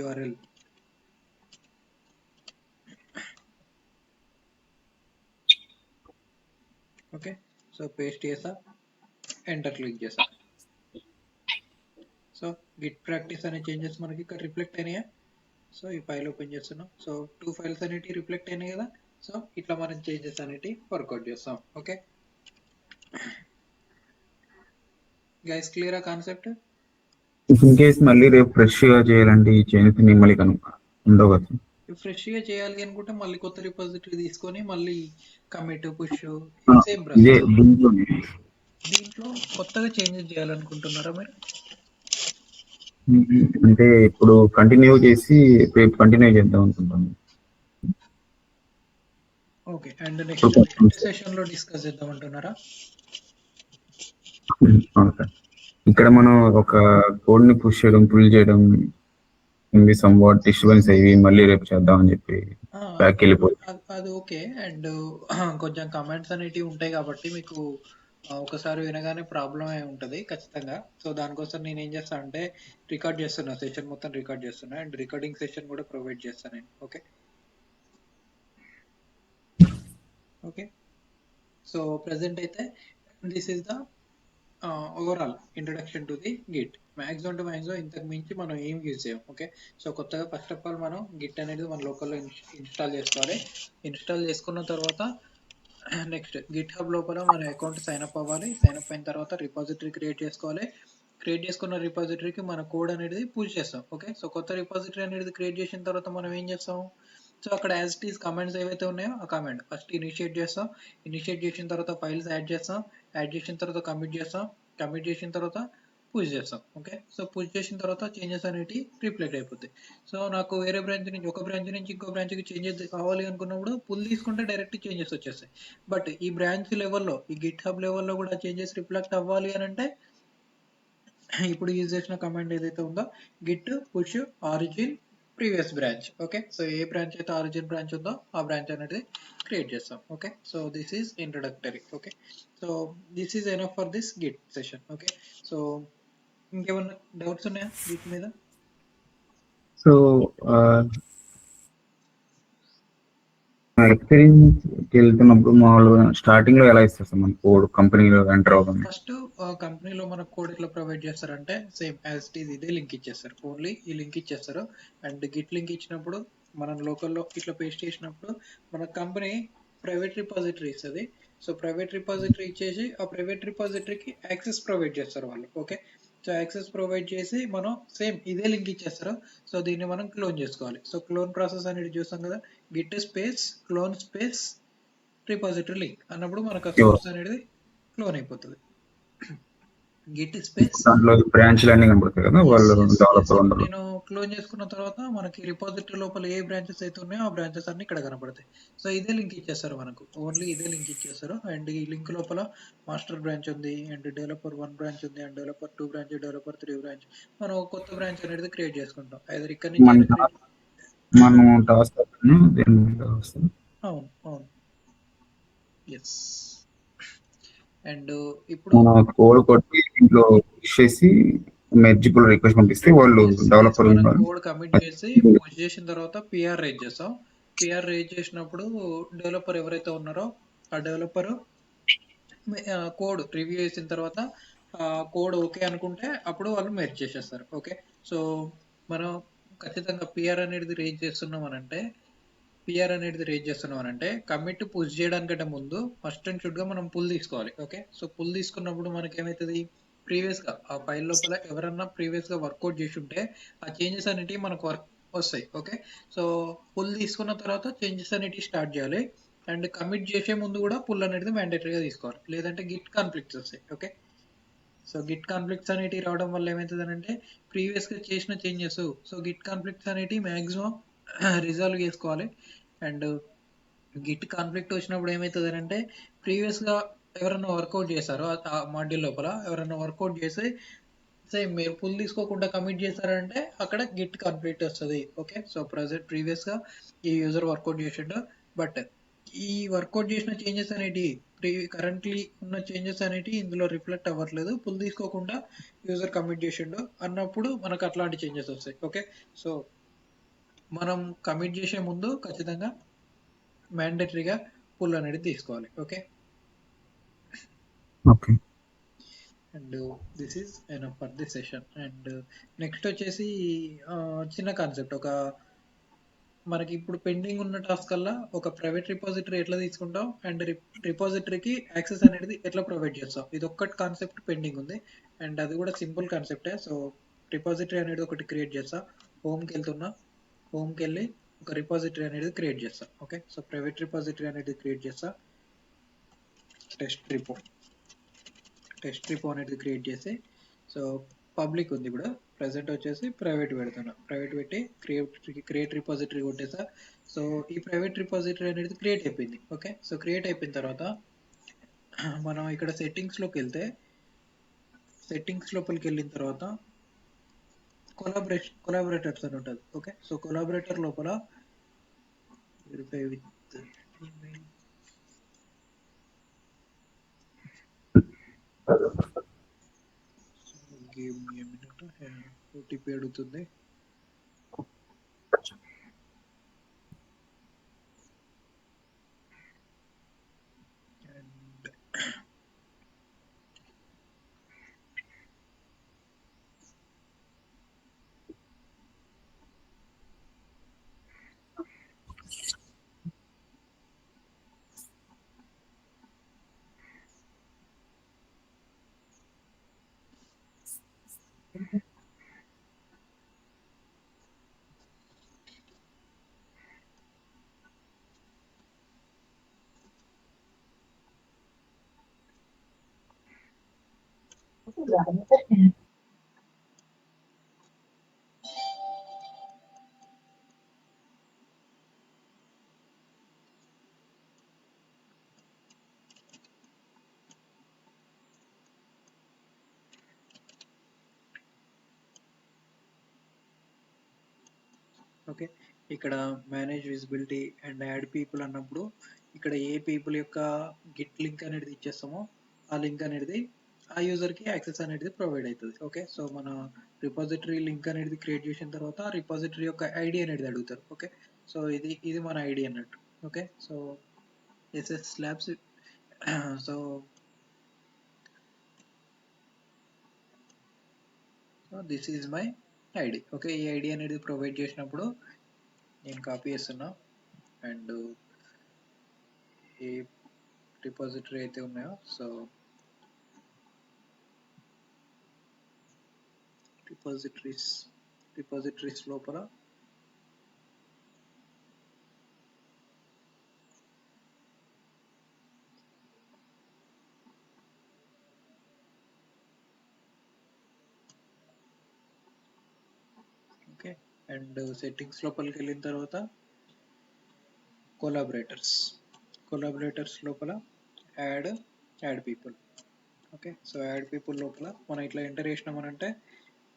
url. Okay, so paste చేసా, ఎంటర్ క్లిక్ చేసా. సో గిట్ ప్రాక్టీస్ అనే చేంజెస్ మనకి ఇక్కడ రిఫ్లెక్ట్ అయినాయా? సో ఈ ఫైల్ ఓపెన్ చేస్తున్నాం. సో 2 ఫైల్స్ అనేవి రిఫ్లెక్ట్ అయినాయి కదా. సో ఇట్లా మనం చేంజెస్ అనేవి వర్కౌట్ చేస్తాం. ఓకే గైస్, క్లియరా కాన్సెప్ట్? ఇన్ కేస్ మళ్ళీ రేపు ఫ్రెష్ గా చేయాలంటే ఈ చేంజెస్ మళ్ళీ ఉండవు కదా. ఫ్రెష్గా చేయాలి అనుకుంటే మళ్ళీ కొత్త రిపాజిటరీ తీసుకొని మళ్ళీ కమిట్ పుష్ ఆ, సేమ్ ఇదే ప్రాసెస్. దీంట్లోనే. దీంట్లో కొత్తగా చేంజెస్ చేయాలనుకుంటున్నారా మీరు? అంటే ఇప్పుడు కంటిన్యూ చేసి రేపు కంటిన్యూ చేద్దాం అనుకుంటాను. ఓకే, అండ్ నెక్స్ట్ సెషన్ లో డిస్కస్ చేద్దాం అంటున్నారా? అవును సార్. ఇక్కడ మనం ఒక కోడ్ ని పుష్ చేయడం పుల్ చేయడం ఇవి సమ్ వాట్ డిస్టర్బెన్స్ అయ్యి మళ్ళీ రేపు చేద్దాం అని చెప్పి బ్యాక్ వెళ్ళిపోతుంది. అది ఓకే. అండ్ కొంచెం కమెంట్స్ అనేటివి ఉంటాయి కాబట్టి మీకు ఒకసారి వినగానే ప్రాబ్లం అయి ఉంటుంది ఖచ్చితంగా. సో దానికోసం నేను ఏం చేస్తాను అంటే రికార్డ్ చేస్తున్నా, సెషన్ మొత్తం రికార్డ్ చేస్తున్నా, అండ్ రికార్డింగ్ సెషన్ కూడా ప్రొవైడ్ చేస్తాను నేను. ఓకే ఓకే, సో ప్రెసెంట్ అయితే this is the overall introduction to the Git. Maximum to maximum ఇంతకు మించి మనం ఏం యూజ్ చేయం. ఓకే, సో కొత్తగా ఫస్ట్ ఆఫ్ ఆల్ మనం గిట్ అనేది మన లోకల్లో ఇన్స్టాల్ చేసుకోవాలి. ఇన్స్టాల్ చేసుకున్న తర్వాత నెక్స్ట్ గిట్ హబ్ లోపల మన అకౌంట్ సైన్ అప్ అవ్వాలి. సైన్ అప్ అయిన తర్వాత రిపాజిటరీ క్రియేట్ చేసుకోవాలి. క్రియేట్ చేసుకున్న రిపాజిటరీకి మన కోడ్ అనేది పుష్ చేస్తాం. ఓకే, సో కొత్త రిపాజిటరీ అనేది క్రియేట్ చేసిన తర్వాత మనం ఏం చేస్తాం? సో అక్కడ యాజ్ ఇట్ ఈస్ కమెంట్స్ ఏవైతే ఉన్నాయో ఆ కమెంట్ ఫస్ట్ ఇనిషియేట్ చేస్తాం. ఇనిషియేట్ చేసిన తర్వాత ఫైల్స్ యాడ్ చేస్తాం. యాడ్ చేసిన తర్వాత కమిట్ చేస్తాం. కమిట్ చేసిన తర్వాత పుష్ చేస్తాం. ఓకే, సో పుష్ చేసిన తర్వాత చేంజెస్ అనేవి రిఫ్లెక్ట్ అయిపోతాయి. సో నాకు వేరే బ్రాంచ్ నుంచి ఒక బ్రాంచ్ నుంచి ఇంకో బ్రాంచ్కి చేంజెస్ కావాలి అనుకున్నప్పుడు పుల్ తీసుకుంటే డైరెక్ట్ చేంజెస్ వచ్చేస్తాయి. బట్ ఈ బ్రాంచ్ లెవెల్లో, ఈ గిట్ హబ్ లెవెల్లో కూడా చేంజెస్ రిఫ్లెక్ట్ అవ్వాలి అని అంటే ఇప్పుడు యూజ్ చేసిన కమాండ్ ఏదైతే ఉందో Git push origin previous branch. Okay, so ఏ బ్రాంచ్ అయితే ఆరిజిన్ బ్రాంచ్ ఉందో ఆ బ్రాంచ్ అనేది క్రియేట్ చేస్తాం. Okay, so this is introductory. Okay, so this is enough for this Git session. Okay, so ఇంకేమన్నా డౌట్స్ ఉన్నాయా గిట్ మీద? సో ఎక్స్పీరియన్స్ వెళ్తున్నప్పుడు మామూలుగా స్టార్టింగ్ లో ఎలా ఇస్తారు సార్ మన కోడ్ కంపెనీలో ఎంటర్ అవ్వగానే? ఫస్ట్ కంపెనీలో మన కోడ్ ఎట్లా ప్రొవైడ్ చేస్తారంటే సేమ్ యాజ్ ఇట్ ఈజ్ ఇదే లింక్ ఇచ్చేస్తారు. ఓన్లీ ఈ లింక్ ఇచ్చేస్తారు. అండ్ గిట్ లింక్ ఇచ్చినప్పుడు మనం లోకల్లో ఇట్లా పేస్ట్ చేసినప్పుడు మన కంపెనీ ప్రైవేట్ రిపాజిటరీ ఇస్తుంది. సో ప్రైవేట్ రిపాజిటరీ ఇచ్చేసి ఆ ప్రైవేట్ రిపాజిటరీకి యాక్సెస్ ప్రొవైడ్ చేస్తారు వాళ్ళు. ఓకే, సో యాక్సెస్ ప్రొవైడ్ చేసి మనం సేమ్ ఇదే లింక్ ఇచ్చేస్తారు. సో దీన్ని మనం క్లోన్ చేసుకోవాలి. సో క్లోన్ ప్రాసెస్ అనేది చూస్తాం కదా, Git space clone space repository link అన్నప్పుడు మనకు సోర్స్ అనేది క్లోన్ అయిపోతుంది. గిట్ స్పేస్ దాంట్లో బ్రాంచ్లు అన్ని కనబడతాయి కదా, వాళ్ళు డెవలపర్ ఉండరు. నేను క్లోన్ చేసుకున్న తర్వాత మనకి రిపాజిటరీ లోపల ఏ బ్రాంచెస్ అయితే ఉన్నాయో ఆ బ్రాంచెస్ అన్ని ఇక్కడ కనబడతాయి. సో ఇదే లింక్ ఇచ్చేస్తారు మనకు, ఓన్లీ ఇదే లింక్ ఇచ్చేస్తారు. అండ్ ఈ లింక్ లోపల మాస్టర్ బ్రాంచ్ ఉంది, అండ్ డెవలపర్ 1 బ్రాంచ్ ఉంది, and developer 2 branch, developer 3 branch. మనం ఒక కొత్త బ్రాంచ్ అనేది క్రియేట్ చేసుకుంటాం. ఐదర్ ఇక్కడ నుంచి మనం టాస్క్ అవును అవును ఎస్. అండ్ ఇప్పుడు మన కోడ్ కొట్టి ఇంట్లో చేసి మెర్జ్ పుల్ రిక్వెస్ట్ పంపిస్తే వాళ్ళు డెవలపర్ కోడ్ కమిట్ చేసి పుష్ చేసిన తర్వాత పిఆర్ రేజ్ చేస్తాం. పిఆర్ రేజ్ చేసినప్పుడు డెవలపర్ ఎవరైతే ఉన్నారో ఆ డెవలపర్ కోడ్ రివ్యూ చేసిన తర్వాత కోడ్ ఓకే అనుకుంటే అప్పుడు వాళ్ళు మెర్జ్ చేసేస్తారు. ఓకే, సో మనం ఖచ్చితంగా పిఆర్ అనేది రేజ్ చేస్తున్నాం అనంటే కమిట్ పుష్ చేయడానికంటే ముందు ఫస్ట్ అండ్ షుడ్ గా మనం పుల్ తీసుకోవాలి. ఓకే, సో పుల్ తీసుకున్నప్పుడు మనకి ఏమవుతుంది, ప్రీవియస్ గా ఆ ఫైల్ లోపల ఎవరన్నా ప్రీవియస్ గా వర్కౌట్ చేసి ఉంటే ఆ చేంజెస్ అనేటివి మనకు వస్తాయి. ఓకే, సో పుల్ తీసుకున్న తర్వాత చేంజెస్ అనేటివి స్టార్ట్ చేయాలి. అండ్ కమిట్ చేసే ముందు కూడా పుల్ అనేది మ్యాండేటరీగా తీసుకోవాలి, లేదంటే గిట్ కాన్ఫ్లిక్ట్స్ వస్తాయి. ఓకే, సో గిట్ కాన్ఫ్లిక్ట్స్ అనేటివి రావడం వల్ల ఏమవుతుంది అంటే ప్రీవియస్ గా చేసిన చేంజెస్, సో గిట్ కాన్ఫ్లిక్ట్స్ అనేటివి మాక్సిమం రిజాల్వ్ చేసుకోవాలి. అండ్ గిట్ కాన్ఫ్లిక్ట్ వచ్చినప్పుడు ఏమవుతుంది అంటే ప్రీవియస్ గా ఎవరైనా వర్కౌట్ చేశారో ఆ మాడ్యూల్ లోపల ఎవరైనా వర్కౌట్ చేసి సేమ్ మీరు పుల్ తీసుకోకుండా కమిట్ చేశారంటే అక్కడ గిట్ కాన్ఫ్లిక్ట్ వస్తుంది. ఓకే, సో ప్రీవియస్ గా ఈ యూజర్ వర్కౌట్ చేసిండు, బట్ ఈ వర్కౌట్ చేసిన చేంజెస్ అనేటివి కరెంట్లీ ఉన్న చేంజెస్ అనేవి ఇందులో రిఫ్లెక్ట్ అవ్వట్లేదు, పుల్ తీసుకోకుండా యూజర్ కమిట్ చేసిండు అన్నప్పుడు మనకు అట్లాంటి చేంజెస్ వస్తాయి. ఓకే, సో మనం కమిట్ చేసే ముందు ఖచ్చితంగా మ్యాండేటరీగా పుల్ అనేది తీసుకోవాలి. Okay, okay and this is enough for this session. And next వచ్చేసి చిన్న కాన్సెప్ట్, ఒక మనకి ఇప్పుడు పెండింగ్ ఉన్న టాస్క్ కల్లా ఒక ప్రైవేట్ రిపాజిటరీ ఎట్లా తీసుకుంటాం అండ్ రిపాజిటరీకి యాక్సెస్ అనేది ఎట్లా ప్రొవైడ్ చేస్తాం, ఇది ఒక్కటి కాన్సెప్ట్ పెండింగ్ ఉంది. అండ్ అది కూడా సింపుల్ కాన్సెప్టే. సో రిపాజిటరీ అనేది ఒకటి క్రియేట్ చేస్తా, హోమ్కి వెళ్తున్నా, హోమ్కి వెళ్ళి ఒక రిపాజిటరీ అనేది క్రియేట్ చేస్తా. ఓకే, సో ప్రైవేట్ రిపాజిటరీ అనేది క్రియేట్ చేస్తా, టెస్ట్ రిపో అనేది క్రియేట్ చేసి, సో పబ్లిక్ ఉంది ఇప్పుడు, ప్రెసెంట్ వచ్చేసి ప్రైవేట్ పెడుతున్నా, ప్రైవేట్ పెట్టి క్రియేట్ రిపాజిటరీ కొట్టేసా. సో ఈ ప్రైవేట్ రిపాజిటరీ అనేది క్రియేట్ అయిపోయింది. ఓకే, సో క్రియేట్ అయిపోయిన తర్వాత మనం ఇక్కడ సెట్టింగ్స్లోకి వెళ్తే, సెట్టింగ్స్ లోపలికి వెళ్ళిన తర్వాత కొలాబరేటర్స్ అని ఉంటుంది. ఓకే, సో కొలాబరేటర్ లోపల verify with email, give me a minute, OTP అడుగుతుంది. అండ్ ఓకే, ఇక్కడ manage visibility and add people అన్నప్పుడు ఇక్కడ ఏ పీపుల్ యొక్క గిట్ లింక్ అనేది ఇచ్చేస్తామో ఆ లింక్ అనేది ఆ యూజర్కి యాక్సెస్ అనేది ప్రొవైడ్ అవుతుంది. ఓకే, సో మన రిపాజిటరీ లింక్ అనేది క్రియేట్ చేసిన తర్వాత రిపాజిటరీ యొక్క ఐడి అనేది అడుగుతారు. ఓకే, సో ఇది మన ఐడి అన్నట్టు. Okay, so SS Labs, so this is my ID. Okay, ఈ ఐడి అనేది ప్రొవైడ్ చేసినప్పుడు నేను కాపీ చేస్తున్నా, అండ్ ఏ రిపాజిటరీ అయితే ఉన్నాయో, సో రిపాజిటరీస్ లోపల ఓకే, అండ్ సెట్టింగ్స్ లోపలికి వెళ్ళిన తర్వాత కొలాబరేటర్స్ లోపల add people. Okay, so add people లోపల మనం ఇట్లా ఎంటర్ చేసినామనంటే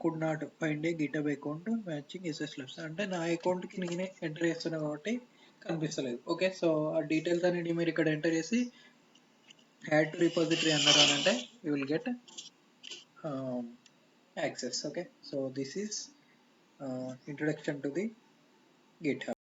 could not find a GitHub account matching SS Labs, అంటే నా అకౌంట్కి నేనే ఎంటర్ చేస్తున్నా కాబట్టి కనిపిస్తలేదు. ఓకే, సో ఆ డీటెయిల్స్ అనేది మీరు ఇక్కడ ఎంటర్ చేసి యాడ్ టు రిపాజిటరీ అన్నారు అని అంటే you will get access. Okay, so this is introduction to the GitHub.